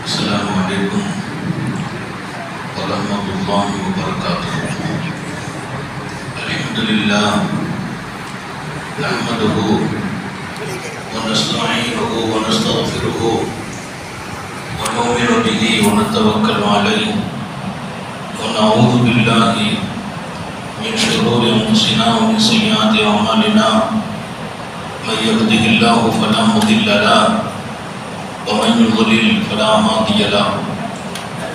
Assalamualaikum warahmatullahi wabarakatuh. Alhamdulillah nahmaduhu wa nasta'inuhu wa nastaghfiruhu wa nu'minu bihi wa natawakkalu alayhi wa na'udzu billahi min shururi anfusina wa min sayyiati a'malina. Man yahdihillahu fala mudilla lahu ومن يضلل فلا هادي له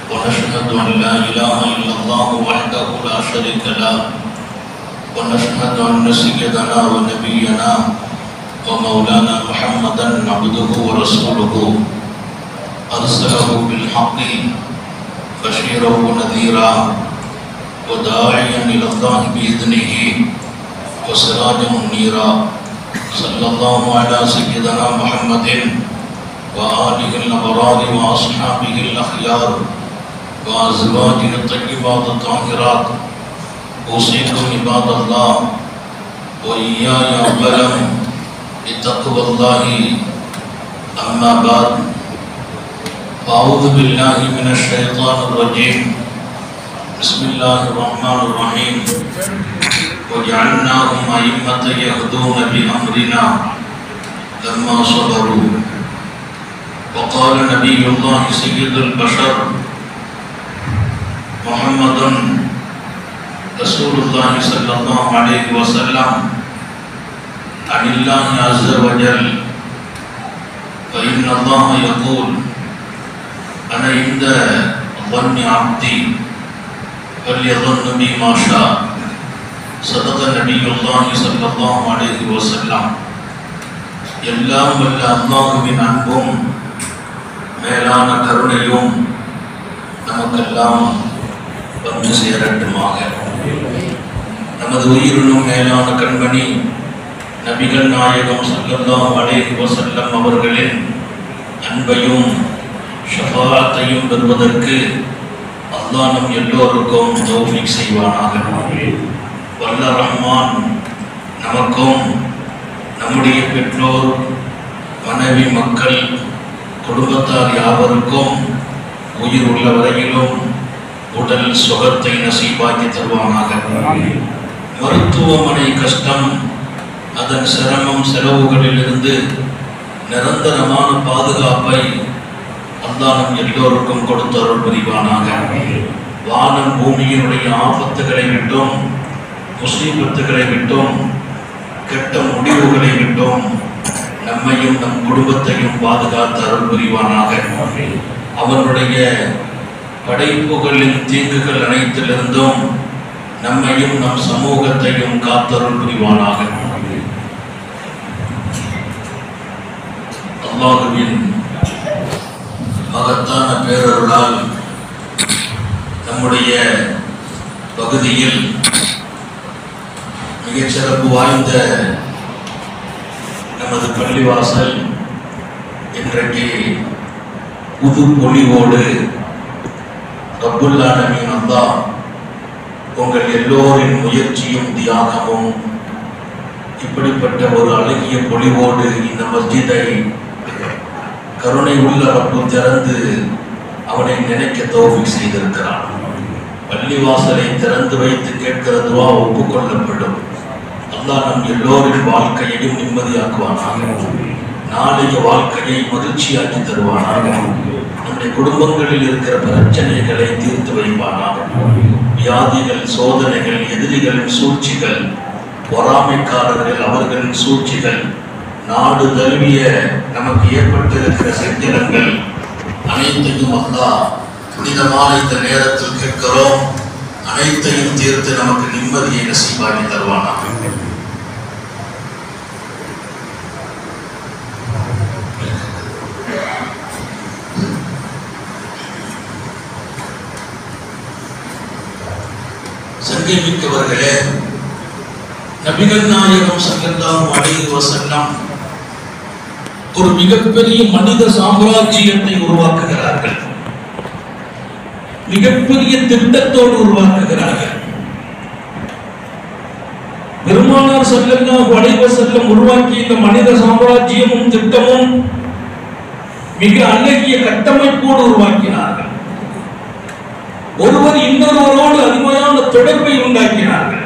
ونشهد أن لا إله إلا الله وحده لا شريك له ونشهد أن سيدنا ونبينا ومولانا محمدا عبده ورسوله أرسله بالحق بشيرا ونذيرا وداعيا إلى الله بإذنه وسراجا منيرا صلى الله على سيدنا محمد وآله الأبرار وأصحابه الأخيار وأزواجه الطيبات الطاهرات. أوصيكم عباد الله وإياي أولا بتقوى الله. أما بعد فأعوذ بالله من الشيطان الرجيم. بسم الله الرحمن الرحيم. وجعلناهم أئمة يهدون بأمرنا لما صبروا. وقال نبي الله سيد البشر محمد رسول الله صلى الله عليه وسلم عن الله عز وجل فإن الله يقول أنا عند ظن عبدي فليظن بي ما شاء. صدق نبي الله صلى الله عليه وسلم. எல்லாம் வல்ல அல்லாஹ்வின் அன்பும் மேலான கருணையும் நமக்கெல்லாம் வந்து சேரட்டுமாக. நமது உயிரினும் மேலான கண்மணி நபிகள் நாயகம் ஸல்லல்லாஹு அலைஹி வஸல்லம் அவர்களின் அன்பையும் ஷஃபாஅத்தையும் பெறுவதற்கு அல்லாஹ் நம் எல்லோருக்கும் தௌஃபீக் செய்வானாக. வல்ல ரஹ்மான் நமக்கும் நம்முடைய பெற்றோர் மனைவி மக்கள் குடும்பத்தார் யாவருக்கும் உயிர் உள்ள வரையிலும் உடல் சுகத்தை நசீபாக்கி தருவானாக. மருத்துவமனை கஷ்டம் அதன் சிரமம் செலவுகளிலிருந்து நிரந்தரமான பாதுகாப்பை அல்லாஹ் நம் எல்லோருக்கும் கொடுத்தருள் புரிவானாக. வானம் பூமியினுடைய ஆபத்துகளை விட்டும் முசீபத்துகளை விட்டும் கெட்ட முடிவுகளை விட்டும் நம்மையும் நம் குடும்பத்தையும் பாதுகாத்து அருள் புரிவானாக. அவனுடைய படைப்புகளின் தீங்குகள் அனைத்திலிருந்தும் நம்மையும் நம் சமூகத்தையும் காத்தருள் புரிவானாக. அல்லாஹ்வின் மகத்தான பேரருளால் நம்முடைய பகுதியில் மிகச்சிறப்பு வாய்ந்த நமது பள்ளிவாசல் இன்றைக்கு புது பொலிவோடு ரப்புல் ஆலமீன் அல்லாஹ் உங்கள் எல்லோரின் முயற்சியும் தியாகமும் இப்படிப்பட்ட ஒரு அழகிய பொலிவோடு இந்த மஸ்ஜிதை கருணை உள்ள ரப்பு திறந்து அவனை நினைக்க தௌஃபீக் செய்திருக்கிறான். பள்ளிவாசலை திறந்து வைத்து கேட்கிற துவா ஒப்புக்கொள்ளப்படும். அல்லாஹ் நம் எல்லோரின் வாழ்க்கையையும் நிம்மதியாக்குவானாக. நாளைய வாழ்க்கையை மகிழ்ச்சியாக்கி தருவானாக. நம்முடைய குடும்பங்களில் இருக்கிற பிரச்சனைகளை தீர்த்து வைப்பானாக. வியாதிகள், சோதனைகள், எதிரிகளின் சூழ்ச்சிகள், பொறாமைக்காரர்கள் அவர்களின் சூழ்ச்சிகள், நாடு தழுவிய நமக்கு ஏற்பட்டிருக்கிற சஞ்சலங்கள் அனைத்தையும் அல்லாஹ் புனிதமான இந்த நேரத்தில் கேட்கிறோம். அனைத்தையும் தீர்த்து நமக்கு நிம்மதியை நசீபாக்கி தருவானாக. சங்கமிக்கவர்களே, நபிகள் நாயகம் ஸல்லல்லாஹு அலைஹி வஸல்லம் ஒரு மிகப்பெரிய மனித சாம்ராஜ்யத்தை உருவாக்குகிறார்கள். மிகப்பெரிய திட்டத்தோடு உருவாக்குகிறார்கள். பெருமானார் ஸல்லல்லாஹு அலைஹி வஸல்லம் உருவாக்கிய இந்த மனித சாம்ராஜ்யமும் திட்டமும் மிக அழகிய கட்டமைப்போடு உருவாக்கினார்கள். ஒருவர் இன்னொருவரோடு அருமையான தொடர்பை உண்டாக்கினார்கள்.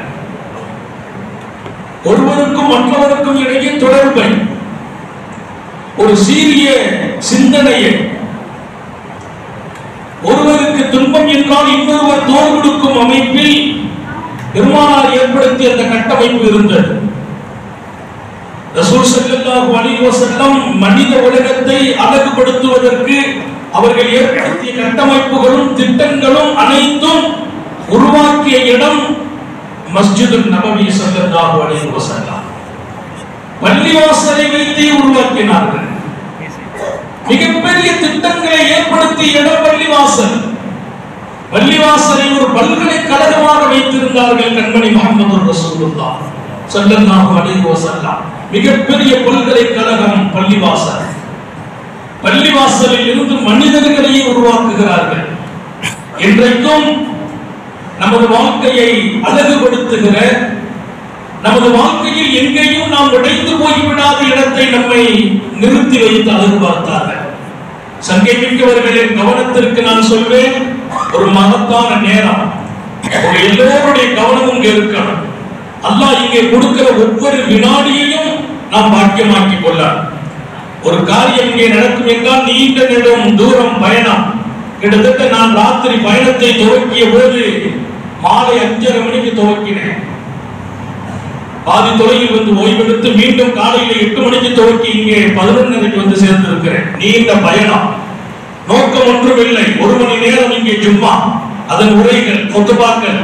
ஒருவருக்கும் மற்றவருக்கும் இடையே தொடர்பை, ஒரு சீரிய சிந்தனையை, ஒருவருக்கு துன்பம் என்றால் இன்னொருவர் தோல் கொடுக்கும் அமைப்பில் பெருமானார் ஏற்படுத்திய அந்த கட்டமைப்பு இருந்தது. ரசூல் ஸல்லல்லாஹு அலைஹி வஸல்லம் மனித உலகத்தை அழகுபடுத்துவதற்கு அவர்கள் ஏற்படுத்திய கட்டமைப்புகளும் திட்டங்களும் அனைத்தும் உருவாக்கிய இடம் மஸ்ஜிதுன் நபவி ஸல்லல்லாஹு அலைஹி வஸல்லம். பள்ளிவாசலை வைத்து உருவாக்கினார்கள். மிகப்பெரிய திட்டங்களை ஏற்படுத்திய இடம் பள்ளிவாசல். பள்ளிவாசலை ஒரு பல்கலைக்கழகமாக வைத்திருந்தார்கள் கண்மணி முஹம்மது ரசூலுல்லாஹ் ஸல்லல்லாஹு அலைஹி வஸல்லம். மிகப்பெரிய பல்கலைக்கழகம் பள்ளிவாசல். பள்ளிவாசலில் இருந்து மனிதர்களை உருவாக்குகிறார்கள். இன்றைக்கும் நமது வாழ்க்கையை அழகுபடுத்துகிற, நமது வாழ்க்கையில் எங்கேயும் நாம் உடைந்து போய்விடாத இடத்தை நம்மை நிறுத்தி வைத்து அழகு பார்த்தார்கள். சங்கை மிக்கவர்களின் கவனத்திற்கு நான் சொல்வேன், ஒரு மகத்தான நேரம், எல்லோருடைய கவனமும் இங்கே இருக்கணும். அல்லாஹ் இங்கே கொடுக்கிற ஒவ்வொரு வினாடியையும் நாம் பாக்கியமாக்கிக் கொள்ள. ஒரு காரியம் இங்கே நடக்கும் என்றால் நீண்ட நெடும் தூரம் பயணம். கிட்டத்தட்ட நான் ராத்திரி பயணத்தை துவக்கிய போது மாலை 5:30 மணிக்கு துவக்கினேன். பாதி தொலைவில் வந்து ஓய்வெடுத்து மீண்டும் காலையில் 8 மணிக்கு துவக்கி இங்கே 11:30 வந்து சேர்ந்திருக்கிறேன். நீண்ட பயணம், நோக்கம் ஒன்றுமில்லை. 1 மணி நேரம் இங்கே ஜும்மா, அதன் உரைகள், கொத்துபாக்கள்.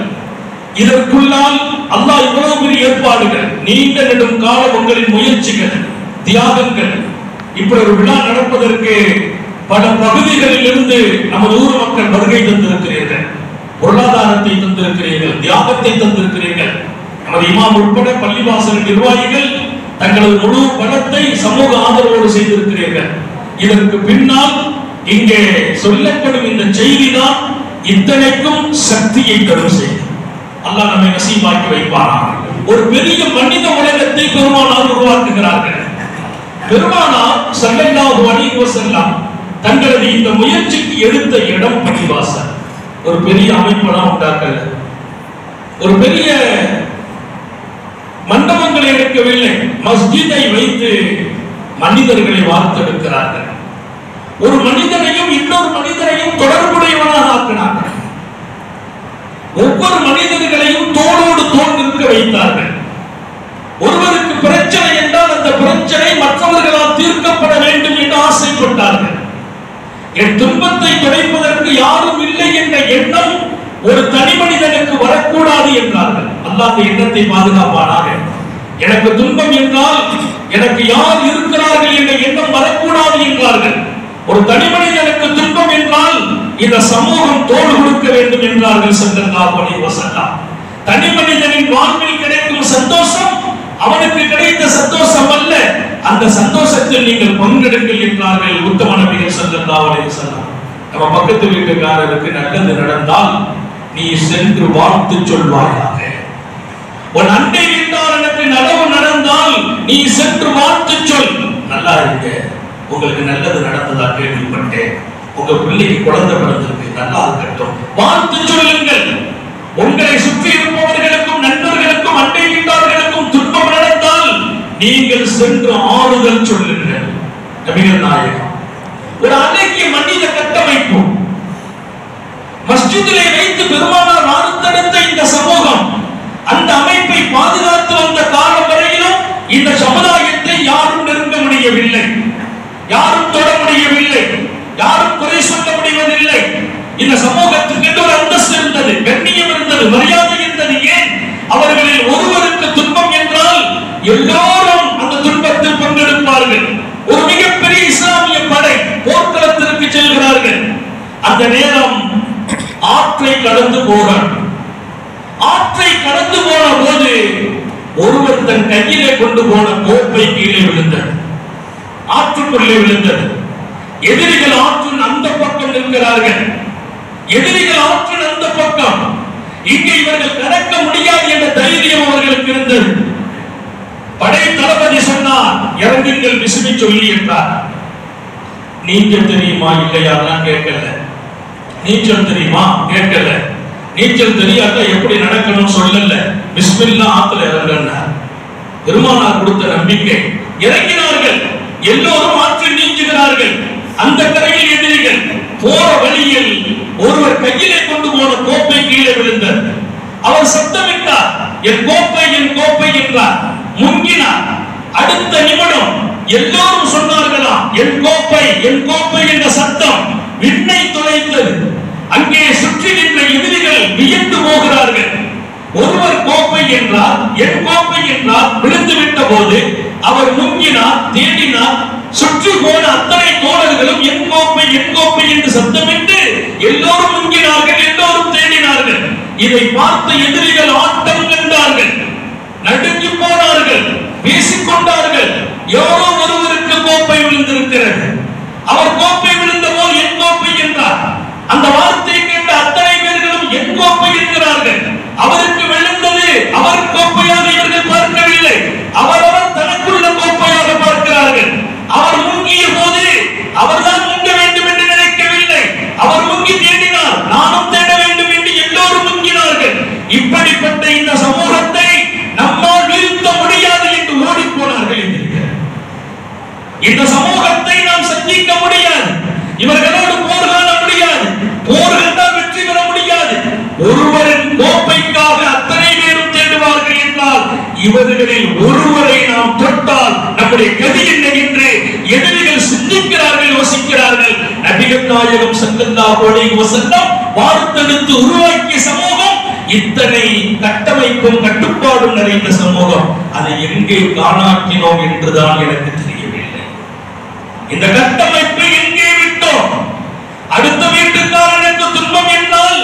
இதற்குள்ளால் அல்லாஹ் இவ்வளவு பெரிய ஏற்பாடுகள், நீண்ட நெடும் காலம் உங்களின் முயற்சிகள், தியாகங்கள். இப்படி ஒரு விழா நடப்பதற்கு பல பகுதிகளில் இருந்து நமது ஊர் மக்கள் வருகை தந்திருக்கிறீர்கள், பொருளாதாரத்தை தந்திருக்கிறீர்கள், தியாகத்தை தந்திருக்கிறீர்கள். நமது இமாம் உட்பட பள்ளிவாசல் நிர்வாகிகள் தங்களது முழு பலத்தை சமூக ஆதரவோடு செய்திருக்கிறீர்கள். இதற்கு பின்னால் இங்கே சொல்லப்படும் இந்த செய்தி தான் இத்தனைக்கும் சக்தியை தரும் செய்தி. அல்லாஹ் நம்மை நசீபாக்கி வைப்பாராக. ஒரு பெரிய மனித உலகத்தை பெருமானார் உருவாக்குகிறார்கள். பெருமானார் ஸல்லல்லாஹு அலைஹி வஸல்லம் தங்களது இந்த முயற்சிக்கு எடுத்த இடம் பள்ளிவாசல். ஒரு பெரிய அமைப்பெல்லாம் உண்டாக்கல, ஒரு பெரிய மண்டபங்களை எடுக்கவில்லை, மஸ்ஜிதை வைத்து மனிதர்களை வார்த்தெடுக்கிறார்கள். ஒரு மனிதனையும் இன்னொரு மனிதனையும் தொடர்புடையவனாக ஆக்கினார்கள். ஒவ்வொரு மனிதர்களையும் தோளோடு தோள் நிற்க வைத்தார்கள். ஒருவருக்கு பிரச்சனை என்றால் அந்த பிரச்சனை மற்றவர்களால் தீர்க்கப்பட வேண்டும் என்று ஆசைப்பட்டார்கள். என் துன்பத்தை துடைப்பதற்கு யாரும் இல்லை என்ற எண்ணம் ஒரு தனி மனிதனுக்கு வரக்கூடாது என்றார்கள். அல்லாஹ் அந்த எண்ணத்தை பாதுகாப்பானாக. எனக்கு துன்பம் என்றால் எனக்கு யார் இருக்கிறார்கள் என்ற எண்ணம் வரக்கூடாது என்றார்கள். ஒரு தனி மனிதனுக்கு துன்பம் என்றால் இந்த சமூகம் தோள் கொடுக்க வேண்டும் என்றார்கள் ஸல்லல்லாஹு அலைஹி வஸல்லம். தனி மனிதனின் வாழ்வில் கிடைக்கும் சந்தோஷம் அவனுக்கு கிடைத்த சந்தோஷம் அல்ல, அந்த சந்தோஷத்தில் நீங்கள் பங்கெடுங்கள் என்றார்கள் உத்தம நபிகள் ஸல்லல்லாஹு அலைஹி வஸல்லம். நம்ம பக்கத்து வீட்டுக்காரருக்கு நல்லது நடந்தால் நீ சென்று வாழ்த்து சொல்வாயாக. உன் அண்டை வீட்டாருக்கு நலவு நடந்தால் நீ சென்று வாழ்த்து சொல். நல்லா இருக்கு, உங்களுக்கு நல்லது நடந்ததா கேள்விப்பட்டேன், உங்க பிள்ளைக்கு குழந்தை பிறந்திருக்கு, நல்லா இருக்கட்டும், வாழ்த்து சொல்லுங்கள். உங்களை சுற்றி இருப்பவர்களுக்கும் நண்பர்களுக்கும் அண்டை வீட்டார்களுக்கும் துன்பம் நடந்தால் நீங்கள் சென்று ஆறுதல் சொல்லுங்கள். நபிகள் நாயகம் ஒரு அழகிய மனித கட்டமைப்பு. மஸ்ஜிதிலே வைத்து பெருமானார் வார்த்தெடுத்த இந்த சமூகம் அந்த அமைப்பை பாதுகாத்து வந்த காலம் வரையிலும் இந்த சமுதாயத்தை யாரும் நெருங்க முடியவில்லை, யாரும் தொட முடியவில்லை, யாரும் குறை சொல்ல முடிவதில்லை. இந்த சமூகத்துக்கு ஒரு அந்தஸ்து இருந்தது, கண்ணியம் இருந்தது, மரியாதை இருந்தது. ஏன்? அவர்களில் ஒருவருக்கு துன்பம் என்றால் எல்லோரும் அந்த துன்பத்தில் பங்கெடுப்பார்கள். ஒரு மிகப்பெரிய இஸ்லாமிய படை போர்க்களத்திற்கு செல்கிறார்கள். அந்த நேரம் ஆற்றை கடந்து போகிறார். ஆற்றை கடந்து போன போது ஒருவர் தன் கையிலே கொண்டு போன கோப்பை கீழே விழுந்தது, ஆற்றுக்குள்ளே விழுந்தது. எதிரிகள் ஆற்றின் அந்த பக்கம் நிற்கிறார்கள், எதிரிகள் ஆற்றின் அந்த பக்கம். இங்கே இவர்கள் கடக்க முடியாது என்ற தைரியம் அவர்களுக்கு இருந்தது. படை தளபதி சொன்னார், இறங்குங்கள் விசுமி சொல்லி என்றார். நீச்சல் தெரியுமா இல்லையாலாம் கேட்கல. நீச்சல் தெரியுமா கேட்கல. நீச்சல் தெரியாத எப்படி நடக்கணும் சொல்லல. பிஸ்மில்லா ஆத்துல இறங்கினார். பெருமானார் கொடுத்த நம்பிக்கை. இறங்கினார்கள். எல்லோரும் ஆற்றில் நீஞ்சுகிறார்கள். அந்த கரையில் எதிரிகள். போற வழியில் ஒருவர் கையிலே கொண்டு போன கோப்பை கீழே விழுந்தார். அவர் சத்தமிட்டார், என் கோப்பை என் கோப்பை என்றார். முங்கினார். அடுத்த நிமிடம் எல்லோரும் சொன்னார்களாம், என் கோப்பை என்ற சத்தம் விண்ணை துளைத்தது. அங்கே சுற்றி நின்ற எதிரிகள் வியந்து போகிறார்கள். ஒருவர் கோப்பை என்றார், என் கோப்பை என்றார். விழுந்து விட்ட போது அவர் முங்கினார், தேடினார். சுற்றி போன அத்தனை தோழர்களும் என் கோப்பை என்று சத்தமிட்டு எல்லோரும் முங்கினார்கள், எல்லோரும் தேடினார்கள். இதை பார்த்த எதிரிகள் ஆட்டம் கண்டார்கள், நடுங்கி போனார்கள், பேசிக்கொண்டார்கள். யாரோ ஒருவருக்கு கோப்பை விழுந்திருக்கிறது. அவர் கோப்பை விழுந்த போது என் கோப்பை என்றார். அந்த வார்த்தையை கேட்ட அத்தனை பேர்களும் என் கோப்பை என்கிறார்கள். அவருக்கு விழுந்தது அவர் கோப்பையாக இவர்கள் பார்க்கவில்லை, அவரவர் தனக்குள்ள கோப்பையாக பார்க்கிறார்கள். அவர் முங்கிய போது அவர்தான் முங்க வேண்டும் என்று நினைக்கவில்லை. அவர் முங்கி தேடினார், நானும் தேட வேண்டும் என்று எல்லோரும் முங்கினார்கள். இப்படிப்பட்ட இந்த சமூகத்தை நம்மால் வீழ்த்த முடியாது என்று ஓடி போனார்கள். இந்த சமூகத்தை நாம் சந்திக்க முடியாது. இவர்களோடு போர் காண முடியாது. போர் கண்டால் வெற்றி பெற முடியாது. ஒருவரின் கோப்பைக்காக அத்தனை பேரும் தேடுவார்கள் என்றால் இவர்களில் ஒருவரை நாம் தொட்டால் நம்முடைய கதி என்ன என்று எதிரிகள் சிந்திக்கிறார்கள், யோசிக்கிறார்கள். நபிகள் நாயகம் ஸல்லல்லாஹு அலைஹி வஸல்லம் வார்த்தெடுத்து உருவாக்கிய சமூகம் இத்தனை கட்டமைப்பும் கட்டுப்பாடும் நிறைந்த சமூகம். அதை எங்கே காணாக்கினோம் என்றுதான் எனக்கு தெரியவில்லை. இந்த கட்டமைப்பை எங்கே விட்டோம்? அடுத்த வீட்டுக்காரனுக்கு துன்பம் என்றால்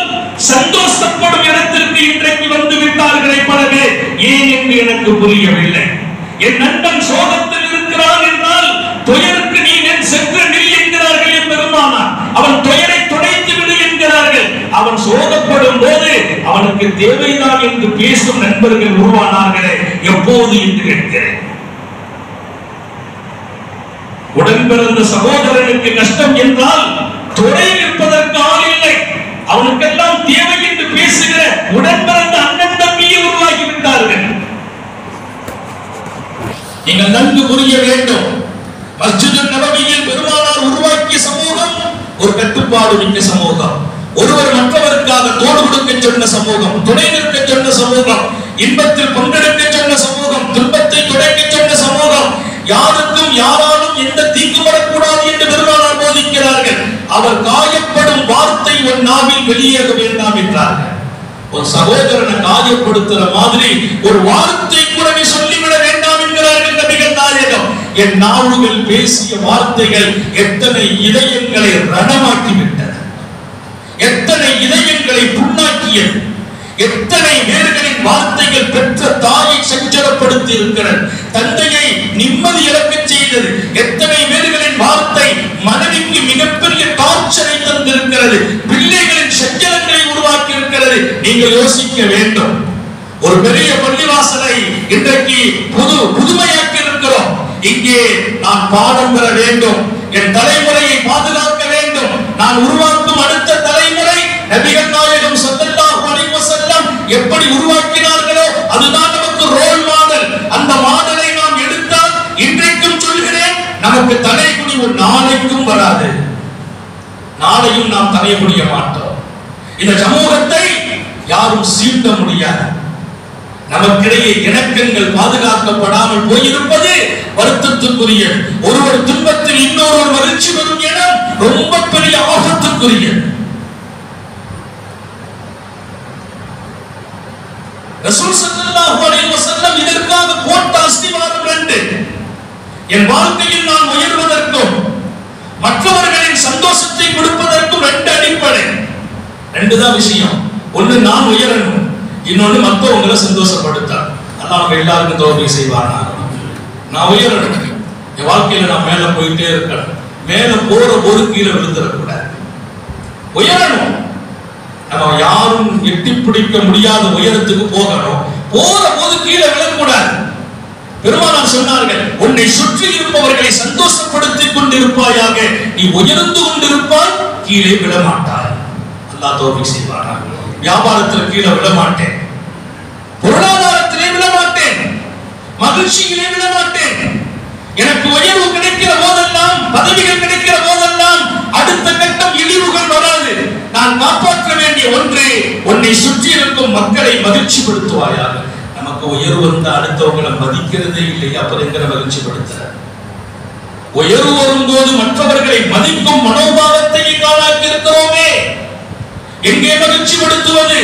சந்தோஷப்படும் இடத்திற்கு இன்றைக்கு வந்து விட்டார்களே பல பேர். ஏன் என்று எனக்கு புரியவில்லை. என் நண்பன் சோகத்தில் இருக்கிறான் என்றால் துயருக்கு நீ சென்று நில் என்கிறார்கள் என் பெருமானார். அவன் துயரை துடைத்து விடு என்கிறார்கள். அவன் சோகப்படும் போது அவனுக்கு தேவைதான் என்று பேசும் நண்பர்கள் உருவானார்களே எப்போது என்று கேட்கிறேன். உடன் பிறந்த சகோதரனுக்கு கஷ்டம் என்றால் துணை நிற்பதற்கு ஆள் இல்லை, அவனுக்கெல்லாம் தேவை என்று பேசுகிற உடன் பிறந்த அண்ணன் தம்பியை உருவாக்கி விட்டார்கள். நீங்கள் நன்கு புரிய வேண்டும். மஸ்ஜித் நபவியில் பெருமானார் உருவாக்கிய சமூகம் ஒரு கட்டுப்பாடு மிக்க சமூகம். ஒருவர் மற்றவருக்காக தோடு கொடுக்க சொன்ன சமூகம், துணை நிற்க சொன்ன சமூகம், இன்பத்தில் பங்கெடுக்க சொன்ன சமூகம், துன்பத்தை துடைக்க சொன்ன சமூகம். யாருக்கும் யாராலும் எந்த தீங்கு வரக்கூடாது என்று பெருமானார் போதிக்கிறார்கள். அவர் காயப்படும் வார்த்தை ஒரு நாவில் வெளியேற வேண்டாம் என்றார்கள். ஒரு சகோதரனை காயப்படுத்துற மாதிரி ஒரு வார்த்தை கூட சொல்லிவிட வேண்டாம் என்கிறார்கள் நபிகள் நாயகம். என் நாவுகள் பேசிய வார்த்தைகள் எத்தனை இதயங்களை ரணமாக்கிவிட்டன, எத்தனை இதயங்களை புண்ணாக்கியது, எத்தனை பேர்களின் வார்த்தைகள் பெற்ற தாயை சஞ்சலப்படுத்தி இருக்கிறது, தந்தையை நிம்மதி இழக்க செய்தது. எத்தனை பேர்களின் வார்த்தை மனைவிக்கு மிகப்பெரிய டார்ச்சரை தந்திருக்கிறது, பிள்ளைகளின் சஞ்சலங்களை உருவாக்கி இருக்கிறது. நீங்கள் யோசிக்க வேண்டும். ஒரு பெரிய பள்ளிவாசலை இன்றைக்கு புதுமையாக்கி இருக்கிறோம். இங்கே நான் பாடம் பெற வேண்டும், என் தலைமுறையை பாதுகாக்க வேண்டும். நான் உருவாக்கும் அடுத்த தலைமுறை நபிகள் நாயகம் ஸல்லல்லாஹு அலைஹி வஸல்லம் எப்படி உருவாக்கினார்களோ அதுதான் நமக்கு ரோல் மாடல். அந்த மாடலை நாம் எடுத்தால் இன்றைக்கும் சொல்கிறேன், நமக்கு தலைகுனி ஒரு நாளைக்கும் வராது, நாளையும் நாம் தலைகுனிய மாட்டோம். இந்த சமூகத்தை யாரும் சீண்ட முடியாது. நமக்கிடையே இணக்கங்கள் பாதுகாக்கப்படாமல் போயிருப்பது வருத்தத்துக்குரிய. ஒருவர் துன்பத்தில் இன்னொரு மகிழ்ச்சி வரும் இடம் ரொம்ப பெரிய ஆபத்துக்குரிய. ரசூல் ஸல்லல்லாஹு அலைஹி வஸல்லம் இதற்காக போட்ட அஸ்திவாரம் ரெண்டு. என் வாழ்க்கையில் நான் உயர்வதற்கும் மற்றவர்களின் சந்தோஷத்தை கொடுப்பதற்கும் ரெண்டு அடிப்படை, ரெண்டு தான் விஷயம். ஒன்று நான் உயரணும், இன்னொன்று மற்றவங்களை சந்தோஷப்படுத்தார். அல்லாஹ் எல்லாருக்கும் தௌஃபீக் செய்வானா. நான் உயரணும், என் வாழ்க்கையில நான் மேல போயிட்டே இருக்கணும். மேல போற போது கீழே விழுந்துடக்கூடாது. உயரணும், நம்ம யாரும் எட்டி பிடிக்க முடியாத உயரத்துக்கு போகணும். போற போது கீழே விழக்கூடாது. பெருமானார் சொன்னார்கள், உன்னை சுற்றி இருப்பவர்களை சந்தோஷப்படுத்திக் கொண்டிருப்பாயாக, நீ உயர்ந்து கொண்டிருப்பாய், கீழே விழமாட்டாய். அல்லாஹ் தௌஃபீக் செய்வானாக. வியாபாரத்தில் கீழே விழமாட்டேன், பொருளாதாரத்திலே விழமாட்டேன், மகிழ்ச்சியிலே விழமாட்டேன். எனக்கு உயர்வு கிடைக்கிற போதெல்லாம், பதவிகள் கிடைக்கிற போதெல்லாம் அடுத்த கட்டம் இழிவுகள் வராது. நான் காப்பாற்ற வேண்டிய ஒன்று, உன்னை சுற்றி இருக்கும் மக்களை மகிழ்ச்சிப்படுத்துவாயாக. நமக்கு உயர்வு வந்த அடுத்தவங்களை மதிக்கிறதே இல்லை, அப்புறம் எங்களை மகிழ்ச்சிப்படுத்த? உயர்வு வரும்போது மற்றவர்களை மதிக்கும் மனோபாவத்தை காலாக்கி இருக்கிறோமே, எங்கே மகிழ்ச்சிப்படுத்துவது?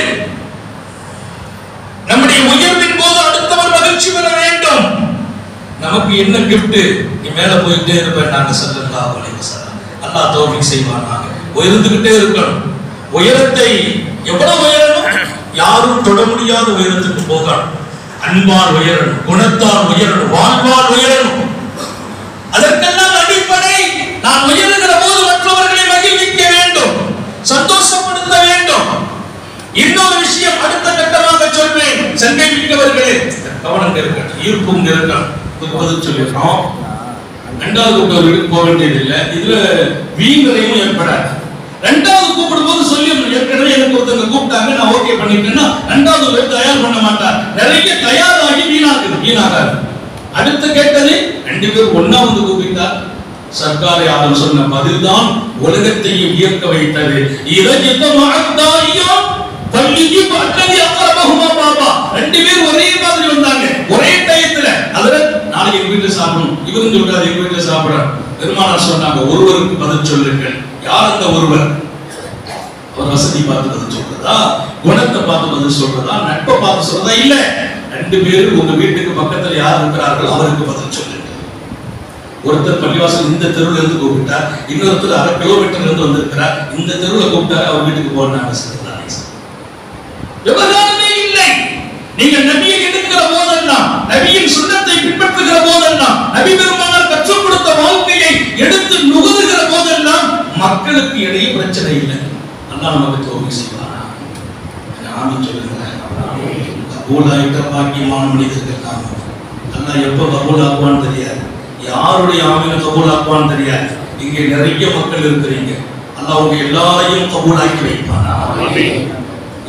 நம்முடைய உயர்வின் போது அடுத்தவர் மகிழ்ச்சி பெற வேண்டும். நமக்கு என்ன கிஃப்ட்? நீ மேல போயிட்டே இருப்பேன் நாங்க ஸல்லல்லாஹு அலைஹி வஸல்லம். அல்லாஹ் தௌஃபீக் செய்வானாக. உயர்ந்துகிட்டே இருக்கணும். உயரத்தை எவ்வளவு உயரணும்? யாரும் தொட முடியாத உயரத்துக்கு போகணும். அன்பால் உயரணும், குணத்தால் உயரணும், வாழ்வால் உயரணும். அதற்கெல்லாம் அடிப்படை, நான் உயர்கிற போது மற்றவர்களை மகிழ்விக்க வேண்டும், சந்தோஷப்படுத்த வேண்டும். இன்னொரு விஷயம் அடுத்த கட்டமாக சொல்வேன். சங்கை மிக்கவர்களே, கவனம் இருக்கட்டும், ஈர்ப்பும் இருக்கட்டும். சொல்லிடுறோம், இரண்டாவது கூப்பிட்டு போக வேண்டியதில்லை. இதுல வீண்களையும் ஏற்படாது. இரண்டாவது கூப்பிடும் போது சொல்லி, ஏற்கனவே எனக்கு ஒருத்தங்க கூப்பிட்டாங்க, நான் ஓகே பண்ணிட்டேன்னா இரண்டாவது தயார் பண்ண மாட்டார். நிறைய தயாராகி வீணாகாது. அடுத்து கேட்டது, ரெண்டு பேர் ஒன்னாவது கூப்பிட்டார். சர்க்காரை ஆதம் சொன்ன பதில்தான் உலகத்தையும் இயக்க வைத்தது. ரெண்டு பேர் ஒரே மாதிரி வந்தாங்க, ஒரே டயத்துல. அதுல நாளைக்கு எங்க வீட்டுல சாப்பிடணும், இவரும் சொல்றாரு எங்க வீட்டுல சாப்பிட. பெருமானார் சொன்னாங்க, ஒருவருக்கு பதில் சொல்லுங்கள். யார் அந்த ஒருவர்? அவர் வசதி பார்த்து பதில் சொல்றதா, குணத்தை பார்த்து பதில் சொல்றதா, நட்பை பார்த்து சொல்றதா? இல்ல, ரெண்டு பேரும் உங்க வீட்டுக்கு பக்கத்துல யார் இருக்கிறார்கள் அவருக்கு பதில் சொல்லுங்க. ஒருத்தர் பள்ளிவாசல் இந்த தெருவுல இருந்து கூப்பிட்டா, இன்னொருத்தர் 1/2 கிலோமீட்டர்ல இருந்து வந்திருக்கிறார், இந்த தெருவுல கூப்பிட்டா அவர் வீட்டுக்கு போனாங்க. விவகாரமே இல்லை. நீங்க நபியை எடுக்கிற போதெல்லாம், நபியின் சுன்னத்தை பின்பற்றுகிற போதெல்லாம், நபி பெருமானார் கற்றுக் கொடுத்த வாழ்க்கையை எடுத்து நுகருகிற போதெல்லாம் மக்களுக்கு இடையே பிரச்சனை இல்லை. அல்லாஹ் நமக்கு தௌஃபீக் செய்வானா? ஆமீன் சொல்லுங்க. கபூலாயிட்ட பாக்கியமான மனிதர்கள் நாம. அல்லாஹ் எப்ப கபூல் ஆக்குவான்னு தெரியாது, யாருடைய ஆமீனை கபூல் ஆக்குவான்னு தெரியாது. இங்கே நிறைய மக்கள் இருக்கிறீங்க, அல்லாஹ் உங்க எல்லாரையும் கபூலாக்கி வைப்பானா?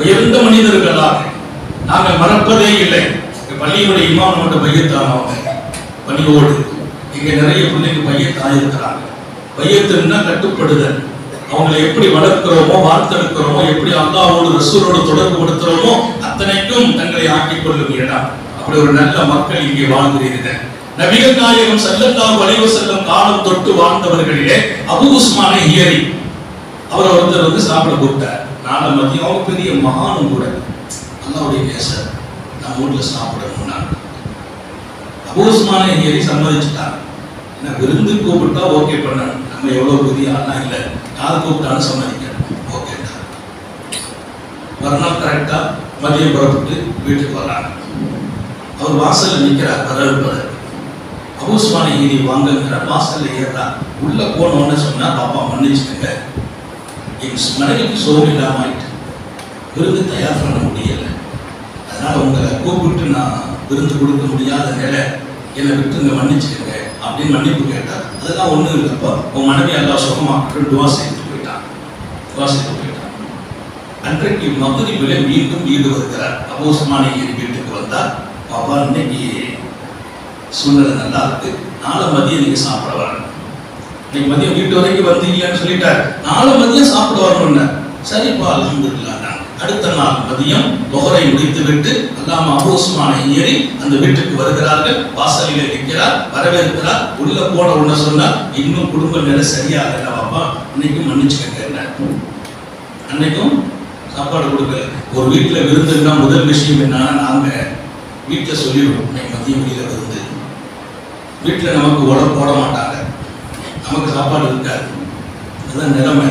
உயர்ந்த மனிதர்களாக நாங்கள் மறப்பதே இல்லை. பள்ளியுடைய இமாம் மட்டும் பையத்தானவங்க பணியோடு இங்க நிறைய பிள்ளைங்க பையத்தான் இருக்கிறாங்க. பையத்துன்னா கட்டுப்படுதல். அவங்களை எப்படி வளர்க்கிறோமோ, வார்த்தெடுக்கிறோமோ, எப்படி அல்லாஹ்வோடு ரசூலோடு தொடர்பு படுத்துறோமோ அத்தனைக்கும் தங்களை ஆக்கிக் கொள்ளும் இடம். அப்படி ஒரு நல்ல மக்கள் இங்கே வாழ்கிறீர்கள். நபிகள் நாயகம் ஸல்லல்லாஹு அலைஹி வஸல்லம் காலம் தொட்டு வாழ்ந்தவர்களிலே அபூ உஸ்மான் ஹியரி அவர் ஒருத்தர் வந்து சாப்பிட கூப்பிட்டார். நாளை மதியம் அவங்க பெரிய மகானும் கூட, அல்லாஹ்வுடைய நேசர், நம்ம ஊர்ல சாப்பிடணும்னா அபூ உஸ்மான் ஹியரி சம்மதிச்சுட்டாங்க. என்ன விருந்து கூப்பிட்டா ஓகே பண்ணணும், நம்ம எவ்வளவு பெரிய ஆளா இல்லை, யார் கூப்பிட்டாலும் சம்மதிக்கணும். ஓகே, மறுநாள் கரெக்டா மதியம் புறப்பட்டு வீட்டுக்கு வர்றாங்க. அவர் வாசல்ல நிற்கிறார், வரவேற்பவர். அபூ உஸ்மான் ஹியரி வாங்குங்கிறார். வாசல்ல ஏறார். உள்ள போனோன்னு சொன்னா, பாப்பா மன்னிச்சுக்கங்க, என் மனைவிக்கு சோகம் இல்லாம ஆயிட்டு, விருந்து தயார் பண்ண முடியல, அதனால உங்களை கூப்பிட்டு நான் விருந்து கொடுக்க முடியாத நிலை, என்னை விட்டுங்க, மன்னிச்சுக்கங்க அப்படின்னு மன்னிப்பு கேட்டார். அதெல்லாம் ஒன்றும் இல்லைப்பா, உன் மனைவி எல்லாம் சுகமாக துவா செய்து போயிட்டான். அன்றைக்கு மக்ரிபிலே மீண்டும் வீடு வருகிறார். அபூ உஸ்மான் ஹியரி வீட்டுக்கு வந்தார். பாப்பா, இன்னைக்கு சூழ்நிலை நல்லா இருக்கு, நாளை மதியம் நீங்க சாப்பிட வரணும். இன்னைக்கு மதியம் வீட்டு வரைக்கும் வந்தீங்கன்னு சொல்லிட்டாரு, நாளை மதியம் சாப்பிட வரணும்னு. சரிப்பா, அல்ஹம்துலில்லாஹ். அடுத்த நாள் மதியம் தொகரை முடித்து விட்டு அல்லாம அபூ உஸ்மான் ஹியரி அந்த வீட்டுக்கு வருகிறார்கள். வாசலிலே நிற்கிறார், வரவேற்கிறார். உள்ள போன உடனே சொன்னார், இன்னும் குடும்ப நிலை சரியா இல்லை பாப்பா, இன்னைக்கும் மன்னிச்சுக்கங்க. அன்னைக்கும் சாப்பாடு கொடுக்கல. ஒரு வீட்டுல விருந்துன்னா முதல் விஷயம் என்னன்னா, நாங்க வீட்டுல சொல்லிடுவோம், இன்னைக்கு மதியம் வெளியில விருந்து. வீட்டுல நமக்கு உடம்பு போட மாட்டாங்க, நமக்கு சாப்பாடு இருக்காது. அதுதான் நிலைமை.